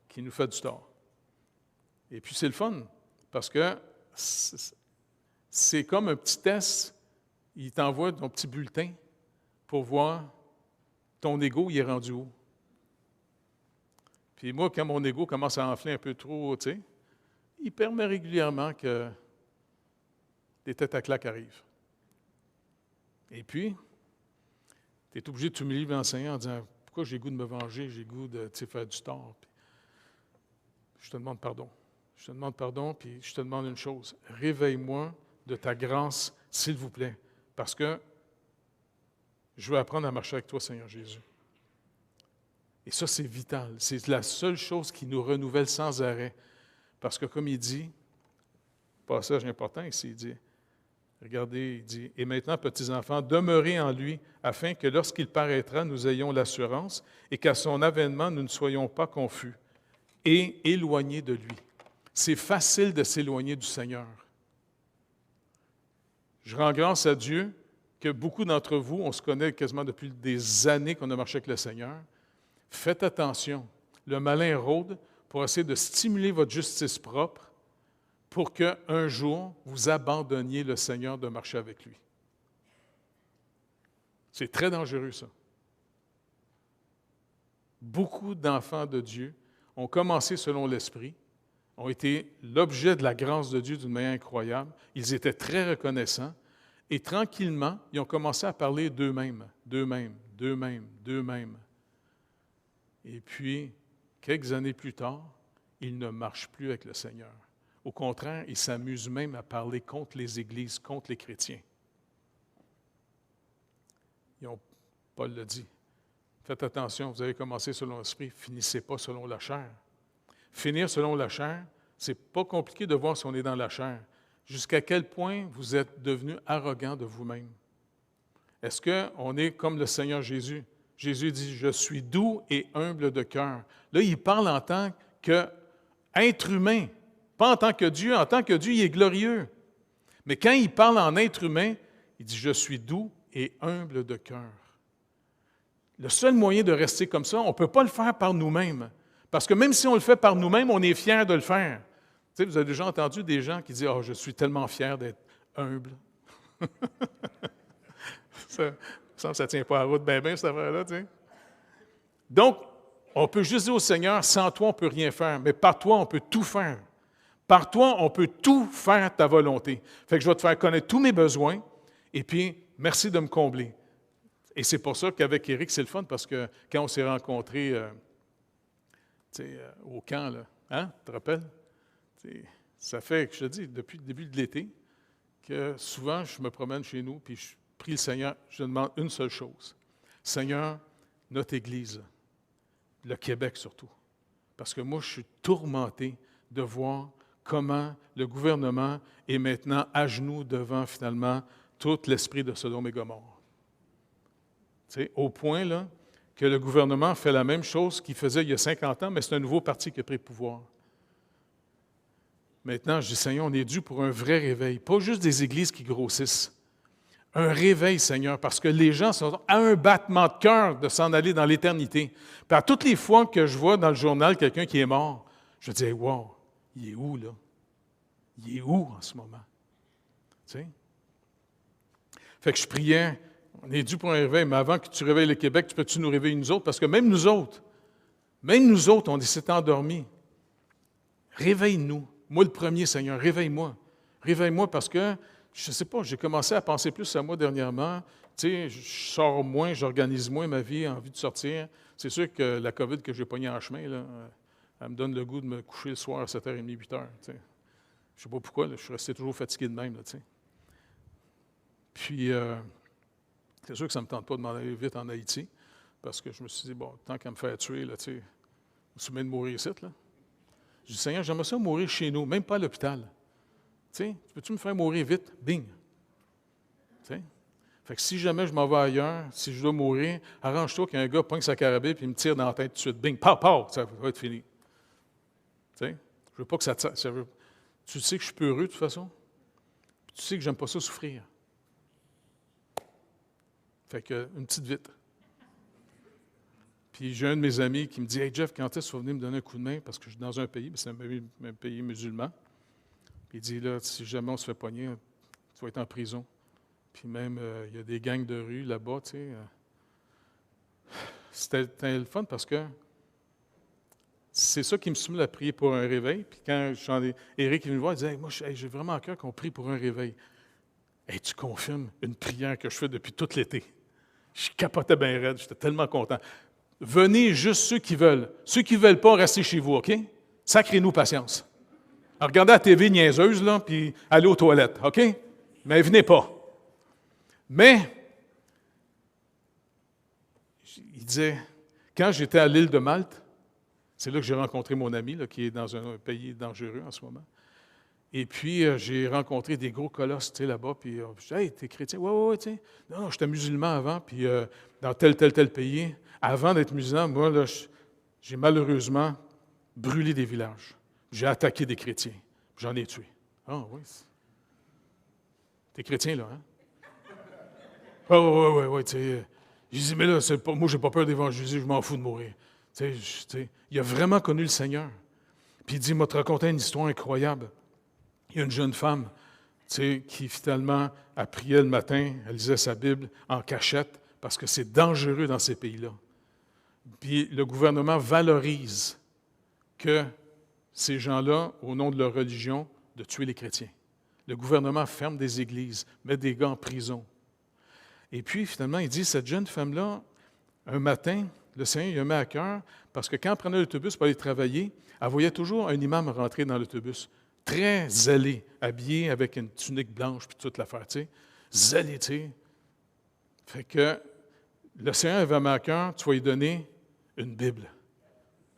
Speaker 1: qui nous fait du tort. Et puis c'est le fun, parce que c'est comme un petit test. Il t'envoie ton petit bulletin pour voir ton ego, il est rendu où. Puis moi, quand mon ego commence à enfler un peu trop, tu sais, il permet régulièrement que des têtes à claques arrivent. Et puis, tu es obligé de t'humilier devant le Seigneur en disant « Pourquoi j'ai le goût de me venger, j'ai le goût de faire du tort? » Je te demande pardon. Je te demande pardon, puis je te demande une chose. Réveille-moi de ta grâce, s'il vous plaît, parce que je veux apprendre à marcher avec toi, Seigneur Jésus. Et ça, c'est vital. C'est la seule chose qui nous renouvelle sans arrêt. Parce que comme il dit, passage important ici, il dit, regardez, il dit, « Et maintenant, petits enfants, demeurez en lui, afin que lorsqu'il paraîtra, nous ayons l'assurance et qu'à son avènement, nous ne soyons pas confus et éloignés de lui. » C'est facile de s'éloigner du Seigneur. Je rends grâce à Dieu que beaucoup d'entre vous, on se connaît quasiment depuis des années qu'on a marché avec le Seigneur. Faites attention. Le malin rôde pour essayer de stimuler votre justice propre pour qu'un jour, vous abandonniez le Seigneur de marcher avec lui. C'est très dangereux, ça. Beaucoup d'enfants de Dieu ont commencé selon l'Esprit, ont été l'objet de la grâce de Dieu d'une manière incroyable. Ils étaient très reconnaissants et tranquillement, ils ont commencé à parler d'eux-mêmes, d'eux-mêmes, d'eux-mêmes, d'eux-mêmes. Et puis, quelques années plus tard, ils ne marchent plus avec le Seigneur. Au contraire, ils s'amusent même à parler contre les églises, contre les chrétiens. Paul le dit. Faites attention, vous avez commencé selon l'Esprit, finissez pas selon la chair. Finir selon la chair, c'est pas compliqué de voir si on est dans la chair. Jusqu'à quel point vous êtes devenu arrogant de vous-même. Est-ce qu'on est comme le Seigneur Jésus? Jésus dit, « Je suis doux et humble de cœur. » Là, il parle en tant qu'être humain, pas en tant que Dieu. En tant que Dieu, il est glorieux. Mais quand il parle en être humain, il dit, « Je suis doux et humble de cœur. » Le seul moyen de rester comme ça, on ne peut pas le faire par nous-mêmes. Parce que même si on le fait par nous-mêmes, on est fier de le faire. Tu sais, vous avez déjà entendu des gens qui disent, « Oh, je suis tellement fier d'être humble. » Ça ne tient pas à la route bien, cette affaire-là, tu sais. Donc, on peut juste dire au Seigneur, sans toi, on ne peut rien faire, mais par toi, on peut tout faire. Par toi, on peut tout faire ta volonté. Fait que je vais te faire connaître tous mes besoins, et puis, merci de me combler. Et c'est pour ça qu'avec Éric, c'est le fun, parce que quand on s'est rencontrés au camp, là, hein, tu te rappelles? Ça fait, je te dis, depuis le début de l'été, que souvent, je me promène chez nous, puis je prie le Seigneur, je demande une seule chose. Seigneur, notre Église, le Québec surtout, parce que moi, je suis tourmenté de voir comment le gouvernement est maintenant à genoux devant, finalement, tout l'esprit de Sodome et Gomorrhe. Tu sais, au point, là, que le gouvernement fait la même chose qu'il faisait il y a 50 ans, mais c'est un nouveau parti qui a pris le pouvoir. Maintenant, je dis, Seigneur, on est dû pour un vrai réveil, pas juste des églises qui grossissent, Un réveil, Seigneur, parce que les gens sont à un battement de cœur de s'en aller dans l'éternité. Puis à toutes les fois que je vois dans le journal quelqu'un qui est mort, je dis, wow, il est où, là? Il est où en ce moment? Tu sais? Fait que je priais, on est dû pour un réveil, mais avant que tu réveilles le Québec, peux-tu nous réveiller nous autres? Parce que même nous autres, on s'est endormis. Réveille-nous. Moi, le premier, Seigneur, réveille-moi. Réveille-moi parce que, je ne sais pas, j'ai commencé à penser plus à moi dernièrement. Tu sais, je sors moins, j'organise moins ma vie, envie de sortir. C'est sûr que la COVID que j'ai pognée en chemin, là, elle me donne le goût de me coucher le soir à 7h30, 8h. Tu sais. Je ne sais pas pourquoi, là, je suis resté toujours fatigué de même. Là, tu sais. Puis, c'est sûr que ça ne me tente pas de m'en aller vite en Haïti, parce que je me suis dit, bon, tant qu'à me faire tuer, là, tu sais, je suis bien de mourir ici, là. Je dis, Seigneur, j'aimerais ça mourir chez nous, même pas à l'hôpital. Tu sais, peux-tu me faire mourir vite? Bing! Tu sais? Fait que si jamais je m'en vais ailleurs, si je dois mourir, arrange-toi qu'un gars pogne sa carabine et me tire dans la tête tout de suite. Bing! Pow! Pow! Ça va être fini. Tu sais? Je veux pas que ça veut... Tu sais que je suis peureux, de toute façon. Puis tu sais que j'aime pas ça souffrir. Fait que, une petite vite. Puis j'ai un de mes amis qui me dit « Hey Jeff, quand est-ce que tu vas venir me donner un coup de main? » Parce que je suis dans un pays, c'est un pays musulman. Puis il dit « Là, si jamais on se fait pogner, tu vas être en prison. » Puis même, il y a des gangs de rue là-bas, tu sais. C'était le fun parce que c'est ça qui me stimule à prier pour un réveil. Puis quand Éric est venu me voir, il disait hey, « Moi, j'ai vraiment à cœur qu'on prie pour un réveil. » Hey, tu confirmes une prière que je fais depuis tout l'été. Je capotais bien raide, j'étais tellement content. Venez juste ceux qui veulent. Ceux qui ne veulent pas, restez chez vous, OK? Sacrez-nous patience. Alors, regardez la TV niaiseuse, là, puis allez aux toilettes, OK? Mais venez pas. Mais, il disait, quand j'étais à l'île de Malte, c'est là que j'ai rencontré mon ami, là, qui est dans un pays dangereux en ce moment. Et puis, j'ai rencontré des gros colosses, tu sais, là-bas, puis je dis « Hey, t'es chrétien? » « Ouais, tu sais. »« Non, j'étais musulman avant, puis dans tel pays. » Avant d'être musulman, moi, là, j'ai malheureusement brûlé des villages. J'ai attaqué des chrétiens. J'en ai tué. Ah oui. T'es chrétien, là, hein? Ah oui, tu sais. J'ai dit, mais là, moi, j'ai pas peur d'évangéliser, je m'en fous de mourir. Tu sais, il a vraiment connu le Seigneur. Puis il dit, il m'a raconté une histoire incroyable. Il y a une jeune femme, tu sais, qui finalement a prié le matin, elle lisait sa Bible en cachette, parce que c'est dangereux dans ces pays-là. Puis le gouvernement valorise que ces gens-là, au nom de leur religion, de tuer les chrétiens. Le gouvernement ferme des églises, met des gars en prison. Et puis, finalement, il dit, cette jeune femme-là, un matin, le Seigneur lui met à cœur, parce que quand elle prenait l'autobus pour aller travailler, elle voyait toujours un imam rentrer dans l'autobus, très zélé, habillé avec une tunique blanche, puis toute l'affaire, tu sais, zélé, tu sais. Fait que le Seigneur avait mis à cœur, tu vas lui donner une Bible.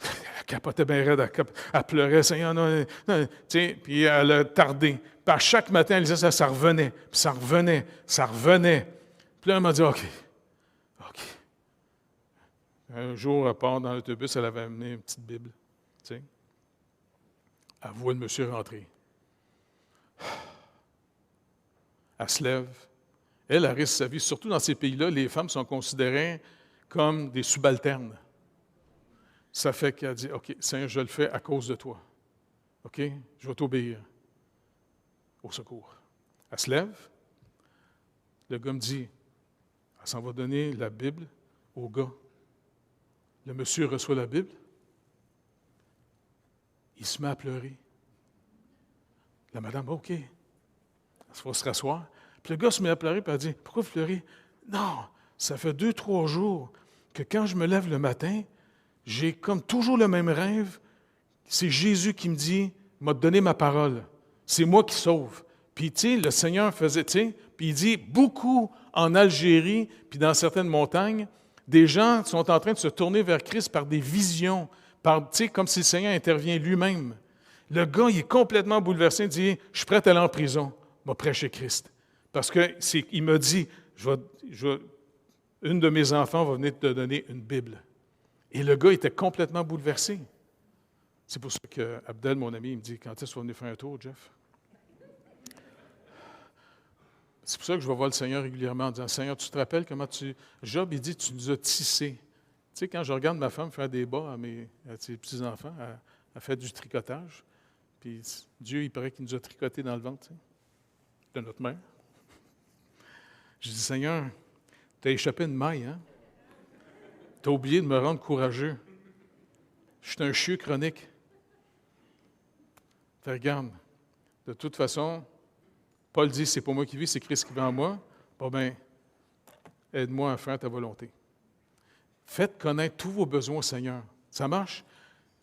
Speaker 1: Elle capotait bien raide, elle pleurait, Seigneur, non, tu sais, puis elle a tardé. Puis à chaque matin, elle disait ça revenait, puis ça revenait. Puis là, elle m'a dit, OK. Un jour, elle part dans l'autobus, elle avait amené une petite Bible, tu sais. Elle voit le monsieur rentrer. Elle se lève. Elle risque sa vie. Surtout dans ces pays-là, les femmes sont considérées comme des subalternes. Ça fait qu'elle dit, OK, Seigneur, je le fais à cause de toi. OK? Je vais t'obéir. Au secours. Elle se lève. Le gars me dit, elle s'en va donner la Bible au gars. Le monsieur reçoit la Bible. Il se met à pleurer. La madame, OK. Elle va se rasseoir. Puis le gars se met à pleurer, puis elle dit, pourquoi vous pleurez? Non, ça fait 2-3 jours que quand je me lève le matin, j'ai comme toujours le même rêve. C'est Jésus qui me dit, m'a donné ma parole. C'est moi qui sauve. Puis, tu sais, le Seigneur faisait, tu sais, puis il dit, beaucoup en Algérie, puis dans certaines montagnes, des gens sont en train de se tourner vers Christ par des visions, tu sais, comme si le Seigneur intervient lui-même. Le gars, il est complètement bouleversé, il dit, je suis prêt à aller en prison, je vais prêcher Christ. Parce qu'il m'a dit, une de mes enfants va venir te donner une Bible. Et le gars était complètement bouleversé. C'est pour ça que Abdel, mon ami, il me dit, quand est-ce que tu vas venir faire un tour, Jeff? C'est pour ça que je vais voir le Seigneur régulièrement en disant, Seigneur, tu te rappelles comment Job, il dit, tu nous as tissés. Tu sais, quand je regarde ma femme faire des bas à ses petits-enfants, elle fait du tricotage. Puis Dieu, il paraît qu'il nous a tricotés dans le ventre, tu sais, de notre mère. Je dis, Seigneur, tu as échappé une maille, hein? Tu as oublié de me rendre courageux. Je suis un chieux chronique. Tu regardes, de toute façon, Paul dit, c'est pas moi qui vis, c'est Christ qui vit en moi. Bon ben, aide-moi à faire ta volonté. Faites connaître tous vos besoins au Seigneur. Ça marche?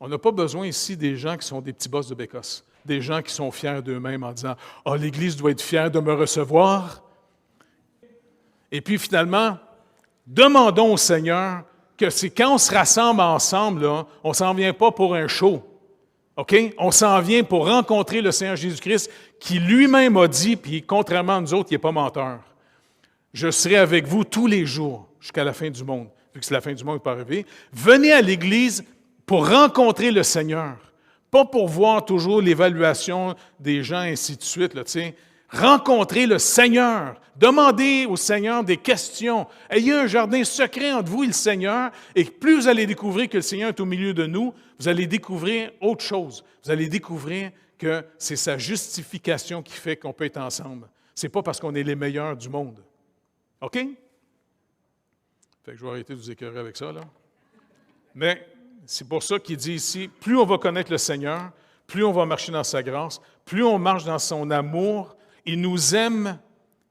Speaker 1: On n'a pas besoin ici des gens qui sont des petits boss de bécosse, des gens qui sont fiers d'eux-mêmes en disant « Ah, l'Église doit être fière de me recevoir. » Et puis finalement, demandons au Seigneur que c'est quand on se rassemble ensemble, là, on ne s'en vient pas pour un show. OK? On s'en vient pour rencontrer le Seigneur Jésus-Christ qui lui-même a dit, puis contrairement à nous autres, il n'est pas menteur. « Je serai avec vous tous les jours jusqu'à la fin du monde. » Vu que c'est la fin du monde qui n'est pas arrivé. Venez à l'Église pour rencontrer le Seigneur, pas pour voir toujours l'évaluation des gens, ainsi de suite. Là, rencontrez le Seigneur. Demandez au Seigneur des questions. Ayez un jardin secret entre vous et le Seigneur, et plus vous allez découvrir que le Seigneur est au milieu de nous, vous allez découvrir autre chose. Vous allez découvrir que c'est sa justification qui fait qu'on peut être ensemble. Ce n'est pas parce qu'on est les meilleurs du monde. OK? Fait que je vais arrêter de vous écœurer avec ça, là. Mais c'est pour ça qu'il dit ici, plus on va connaître le Seigneur, plus on va marcher dans sa grâce, plus on marche dans son amour, il nous aime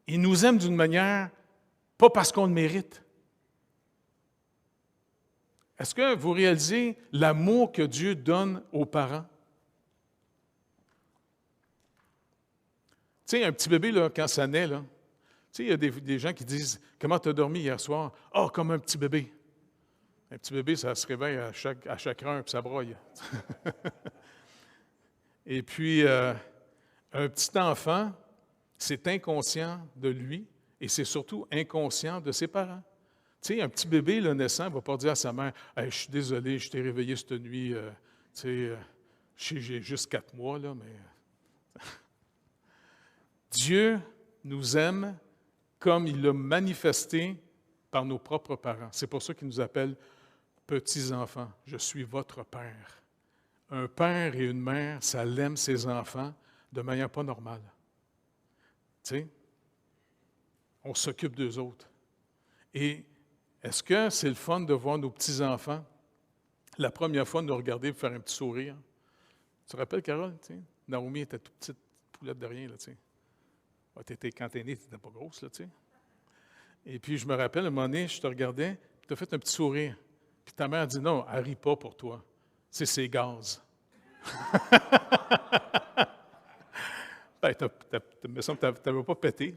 Speaker 1: d'une manière, pas parce qu'on le mérite. Est-ce que vous réalisez l'amour que Dieu donne aux parents? Tu sais, un petit bébé, là, quand ça naît, là, tu sais, il y a des gens qui disent « Comment tu as dormi hier soir? »« Ah, comme un petit bébé. » Un petit bébé, ça se réveille à chaque heure, puis ça broye. Et puis, un petit enfant, c'est inconscient de lui et c'est surtout inconscient de ses parents. Tu sais, un petit bébé, le naissant, ne va pas dire à sa mère hey, « Je suis désolé, je t'ai réveillé cette nuit, tu sais, j'ai juste 4 mois, là, mais... » Dieu nous aime comme il l'a manifesté par nos propres parents. C'est pour ça qu'il nous appelle petits-enfants. Je suis votre père. Un père et une mère, ça l'aime ses enfants de manière pas normale. Tu sais, on s'occupe d'eux autres. Et est-ce que c'est le fun de voir nos petits-enfants, la première fois, nous regarder et faire un petit sourire? Tu te rappelles, Carole? Tu sais, Naomi était toute petite poulette de rien, là, tu sais. Quand t'es née, tu n'étais pas grosse, là, tu sais. Et puis, je me rappelle, à un moment donné, je te regardais, tu as fait un petit sourire. Puis ta mère a dit, non, elle ne rit pas pour toi. C'est ses gaz. Ben, il me semble que tu n'avais pas pété.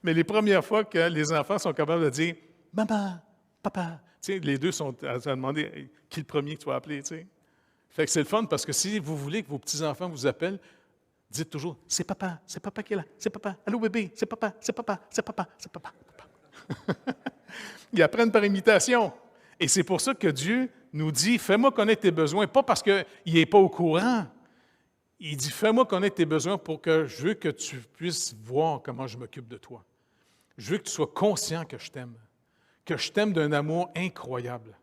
Speaker 1: Mais les premières fois que les enfants sont capables de dire, maman, papa, tu sais, les deux sont à demander qui est le premier que tu vas appeler, tu sais. Fait que c'est le fun parce que si vous voulez que vos petits-enfants vous appellent, dites toujours, c'est papa qui est là, c'est papa, allô bébé, c'est papa, c'est papa, c'est papa, c'est papa. Ils apprennent par imitation. Et c'est pour ça que Dieu nous dit, fais-moi connaître tes besoins, pas parce qu'il n'est pas au courant. Il dit, fais-moi connaître tes besoins pour que je veux que tu puisses voir comment je m'occupe de toi. Je veux que tu sois conscient que je t'aime d'un amour incroyable.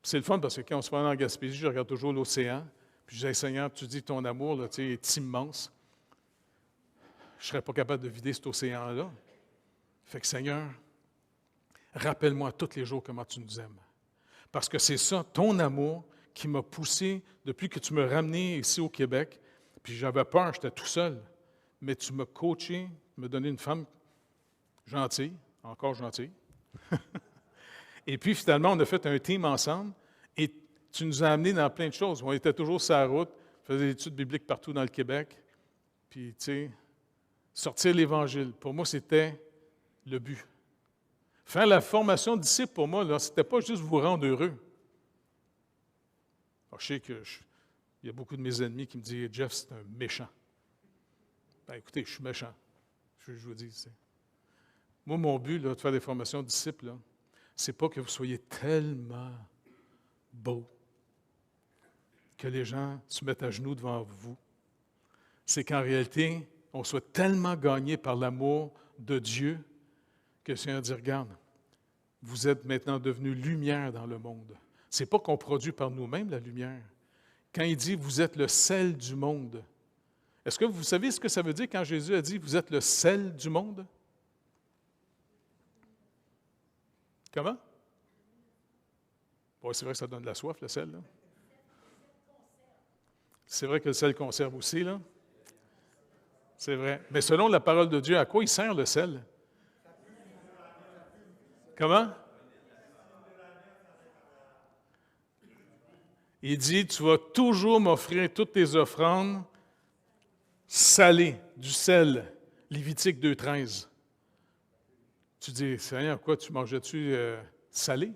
Speaker 1: C'est le fun parce que quand on se prend en Gaspésie, je regarde toujours l'océan, puis je dis, Seigneur, tu dis que ton amour là, est immense. Je ne serais pas capable de vider cet océan-là. Fait que Seigneur, rappelle-moi tous les jours comment tu nous aimes. Parce que c'est ça, ton amour, qui m'a poussé depuis que tu m'as ramené ici au Québec. Puis j'avais peur, j'étais tout seul. Mais tu m'as coaché, tu m'as donné une femme gentille, encore gentille. Et puis finalement, on a fait un team ensemble et tu nous as amenés dans plein de choses. On était toujours sur la route, on faisait des études bibliques partout dans le Québec. Puis, tu sais, sortir l'Évangile, pour moi, c'était le but. Faire la formation de disciples, pour moi, ce n'était pas juste vous rendre heureux. Alors, je sais qu'il y a beaucoup de mes ennemis qui me disent « Jeff, c'est un méchant. » Ben, écoutez, je suis méchant. Je vous dis. Moi, mon but là, de faire des formations de disciples, ce n'est pas que vous soyez tellement beau que les gens se mettent à genoux devant vous. C'est qu'en réalité, on soit tellement gagné par l'amour de Dieu que le Seigneur dit, regarde, vous êtes maintenant devenus lumière dans le monde. Ce n'est pas qu'on produit par nous-mêmes la lumière. Quand il dit, vous êtes le sel du monde, est-ce que vous savez ce que ça veut dire quand Jésus a dit, vous êtes le sel du monde? Comment? Bon, c'est vrai que ça donne de la soif, le sel, là. C'est vrai que le sel conserve aussi, là. C'est vrai. Mais selon la parole de Dieu, à quoi il sert le sel? Comment? Il dit, tu vas toujours m'offrir toutes tes offrandes salées, du sel. Lévitique 2,13. Tu dis, Seigneur, quoi, tu mangeais-tu salé?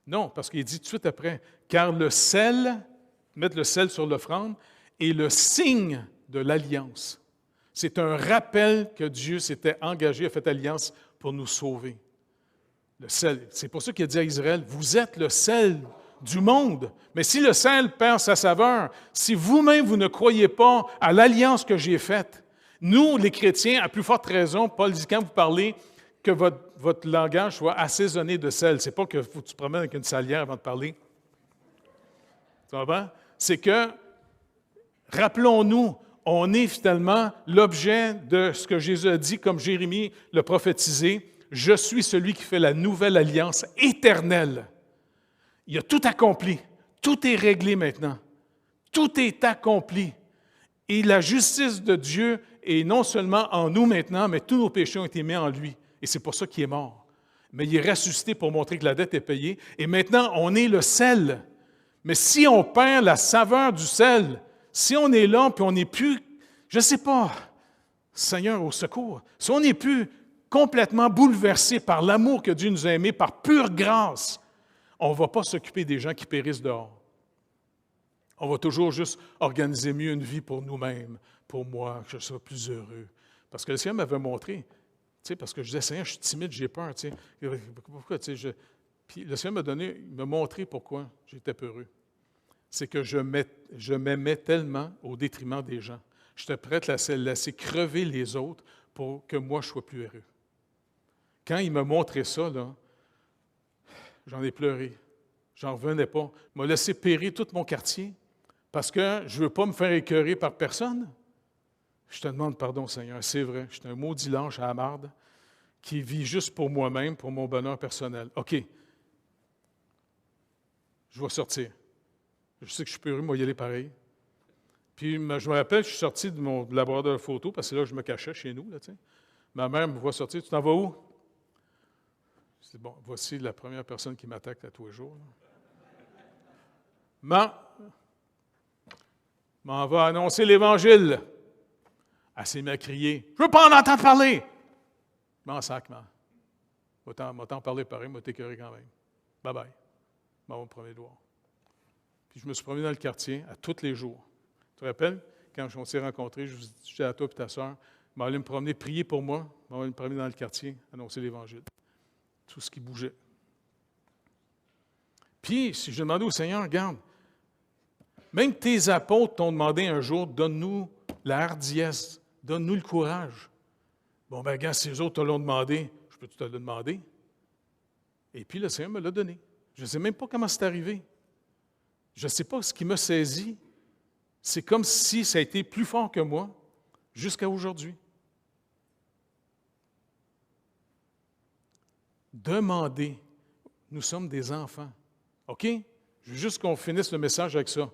Speaker 1: Non, parce qu'il dit tout de suite après, car le sel, mettre le sel sur l'offrande, est le signe de l'alliance. C'est un rappel que Dieu s'était engagé, a fait alliance pour nous sauver. Le sel, c'est pour ça qu'il a dit à Israël, vous êtes le sel du monde. Mais si le sel perd sa saveur, si vous-même vous ne croyez pas à l'alliance que j'ai faite, nous, les chrétiens, à plus forte raison, Paul dit quand vous parlez, que votre langage soit assaisonné de sel. Ce n'est pas que faut que tu te promènes avec une salière avant de parler. Tu comprends? C'est que, rappelons-nous, on est finalement l'objet de ce que Jésus a dit, comme Jérémie l'a prophétisé, « Je suis celui qui fait la nouvelle alliance éternelle. » Il a tout accompli. Tout est réglé maintenant. Tout est accompli. Et la justice de Dieu est non seulement en nous maintenant, mais tous nos péchés ont été mis en lui. Et c'est pour ça qu'il est mort. Mais il est ressuscité pour montrer que la dette est payée. Et maintenant, on est le sel. Mais si on perd la saveur du sel, si on est là puis on n'est plus, je ne sais pas, Seigneur, au secours, si on n'est plus complètement bouleversé par l'amour que Dieu nous a aimé, par pure grâce, on ne va pas s'occuper des gens qui périssent dehors. On va toujours juste organiser mieux une vie pour nous-mêmes, pour moi, que je sois plus heureux. Parce que le Seigneur m'avait montré, parce que je disais, Seigneur, je suis timide, j'ai peur. Pourquoi? Puis le Seigneur m'a montré pourquoi j'étais peureux. C'est que je m'aimais tellement au détriment des gens. J'étais prêt à laisser crever les autres pour que moi, je sois plus heureux. Quand il m'a montré ça, là, j'en ai pleuré. J'en revenais pas. Il m'a laissé périr tout mon quartier parce que je ne veux pas me faire écœurer par personne. Je te demande pardon, Seigneur, c'est vrai. Je suis un maudit lâche à la marde qui vit juste pour moi-même, pour mon bonheur personnel. OK. Je vais sortir. Je sais que je suis peureux, moi, y aller pareil. Puis, je me rappelle, je suis sorti de mon laboratoire de photo, parce que là, je me cachais chez nous. Là, ma mère me voit sortir. Tu t'en vas où? Je dis, bon, voici la première personne qui m'attaque à tous les jours. M'en va annoncer l'Évangile. Elle s'est mise à crier. Je ne veux pas en entendre parler. Je m'en sac, man. M'a t'en parler pareil, m'a t'écœuré quand même. Bye bye. M'en va me promener dehors. Puis je me suis promené dans le quartier à tous les jours. Tu te rappelles, quand on s'est rencontrés, je disais à toi et ta sœur, je m'en allais me promener, prier pour moi, je m'en allais me promener dans le quartier, annoncer l'Évangile. Tout ce qui bougeait. Puis, si je demandais au Seigneur, regarde, même tes apôtres t'ont demandé un jour, donne-nous la hardiesse, donne-nous le courage. Bon, ben, regarde, si les autres te l'ont demandé, je peux te le demander. Et puis, le Seigneur me l'a donné. Je ne sais même pas comment c'est arrivé. Je ne sais pas ce qui m'a saisi. C'est comme si ça a été plus fort que moi jusqu'à aujourd'hui. Demandez. Nous sommes des enfants. OK? Je veux juste qu'on finisse le message avec ça.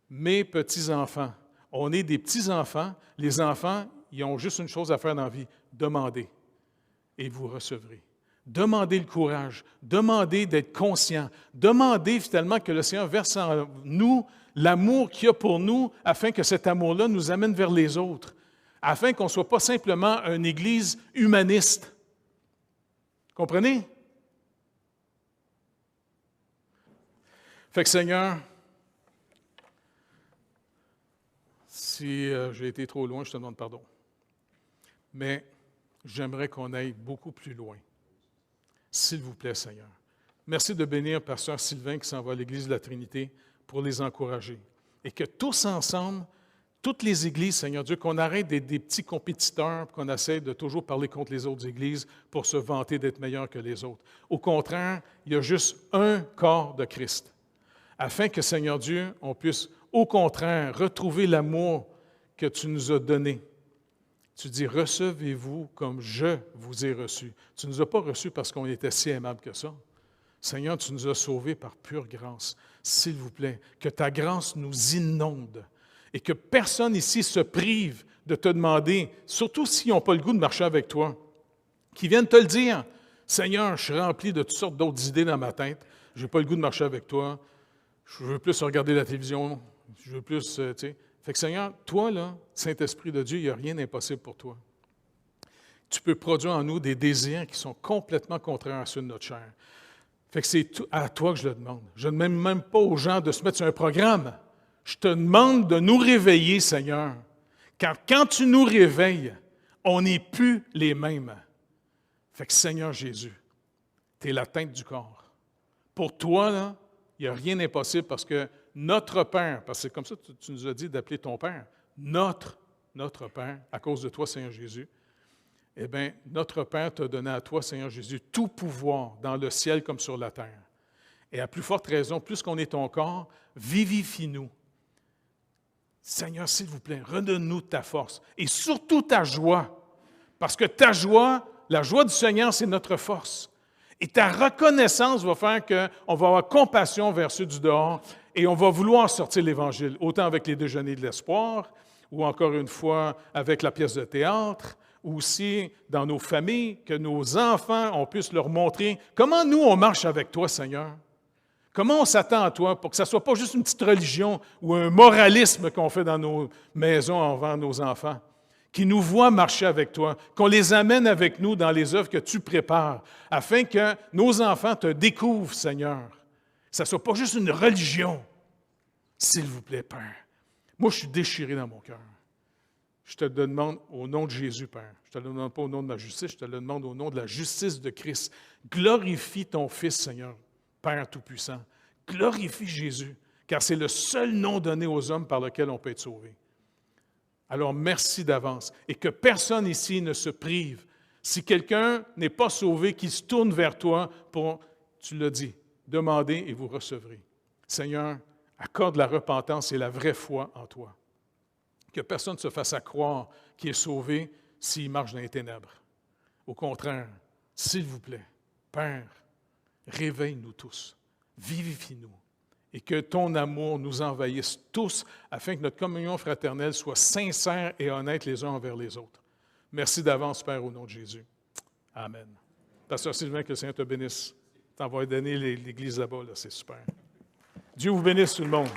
Speaker 1: Mes petits-enfants. On est des petits-enfants. Les enfants, ils ont juste une chose à faire dans la vie. Demandez. Et vous recevrez. Demandez le courage. Demandez d'être conscient. Demandez finalement que le Seigneur verse en nous l'amour qu'il y a pour nous afin que cet amour-là nous amène vers les autres. Afin qu'on ne soit pas simplement une Église humaniste. Comprenez? Fait que Seigneur, si j'ai été trop loin, je te demande pardon. Mais j'aimerais qu'on aille beaucoup plus loin. S'il vous plaît, Seigneur. Merci de bénir Pasteur Sylvain qui s'en va à l'Église de la Trinité pour les encourager. Et que tous ensemble, toutes les églises, Seigneur Dieu, qu'on arrête d'être des petits compétiteurs, qu'on essaie de toujours parler contre les autres églises pour se vanter d'être meilleurs que les autres. Au contraire, il y a juste un corps de Christ, afin que, Seigneur Dieu, on puisse, au contraire, retrouver l'amour que tu nous as donné. Tu dis, recevez-vous comme je vous ai reçu. Tu ne nous as pas reçus parce qu'on était si aimables que ça. Seigneur, tu nous as sauvés par pure grâce. S'il vous plaît, que ta grâce nous inonde et que personne ici se prive de te demander, surtout s'ils n'ont pas le goût de marcher avec toi, qu'ils viennent te le dire. Seigneur, je suis rempli de toutes sortes d'autres idées dans ma tête. Je n'ai pas le goût de marcher avec toi. Je veux plus regarder la télévision. Je veux plus, tu sais. Fait que Seigneur, toi, là, Saint-Esprit de Dieu, il n'y a rien d'impossible pour toi. Tu peux produire en nous des désirs qui sont complètement contraires à ceux de notre chair. Fait que c'est à toi que je le demande. Je ne demande même pas aux gens de se mettre sur un programme. Je te demande de nous réveiller, Seigneur. Car quand tu nous réveilles, on n'est plus les mêmes. Fait que Seigneur Jésus, tu es la tête du corps. Pour toi, là, il n'y a rien d'impossible parce que notre Père, parce que c'est comme ça que tu nous as dit d'appeler ton Père, notre Père, à cause de toi, Seigneur Jésus, eh bien, notre Père t'a donné à toi, Seigneur Jésus, tout pouvoir dans le ciel comme sur la terre. Et à plus forte raison, plus qu'on est ton corps, vivifie-nous. Seigneur, s'il vous plaît, redonne-nous ta force et surtout ta joie, parce que ta joie, la joie du Seigneur, c'est notre force. Et ta reconnaissance va faire qu'on va avoir compassion vers ceux du dehors et on va vouloir sortir l'Évangile, autant avec les déjeuners de l'espoir, ou encore une fois avec la pièce de théâtre, ou aussi dans nos familles, que nos enfants, on puisse leur montrer comment nous, on marche avec toi, Seigneur. Comment on s'attend à toi pour que ça ne soit pas juste une petite religion ou un moralisme qu'on fait dans nos maisons envers nos enfants, qui nous voient marcher avec toi, qu'on les amène avec nous dans les œuvres que tu prépares, afin que nos enfants te découvrent, Seigneur. Que ça ne soit pas juste une religion. S'il vous plaît, Père. Moi, je suis déchiré dans mon cœur. Je te le demande au nom de Jésus, Père. Je ne te le demande pas au nom de ma justice, je te le demande au nom de la justice de Christ. Glorifie ton Fils, Seigneur, Père Tout-Puissant. Glorifie Jésus, car c'est le seul nom donné aux hommes par lequel on peut être sauvé. Alors, merci d'avance. Et que personne ici ne se prive. Si quelqu'un n'est pas sauvé, qu'il se tourne vers toi pour, tu l'as dit, demandez et vous recevrez. Seigneur, accorde la repentance et la vraie foi en toi. Que personne ne se fasse à croire qu'il est sauvé s'il marche dans les ténèbres. Au contraire, s'il vous plaît, Père, réveille-nous tous, vivifie-nous. Et que ton amour nous envahisse tous afin que notre communion fraternelle soit sincère et honnête les uns envers les autres. Merci d'avance, Père, au nom de Jésus. Amen. Pasteur Sylvain, que le Seigneur te bénisse. T'en vas donner l'église là-bas, là, c'est super. Dieu vous bénisse tout le monde.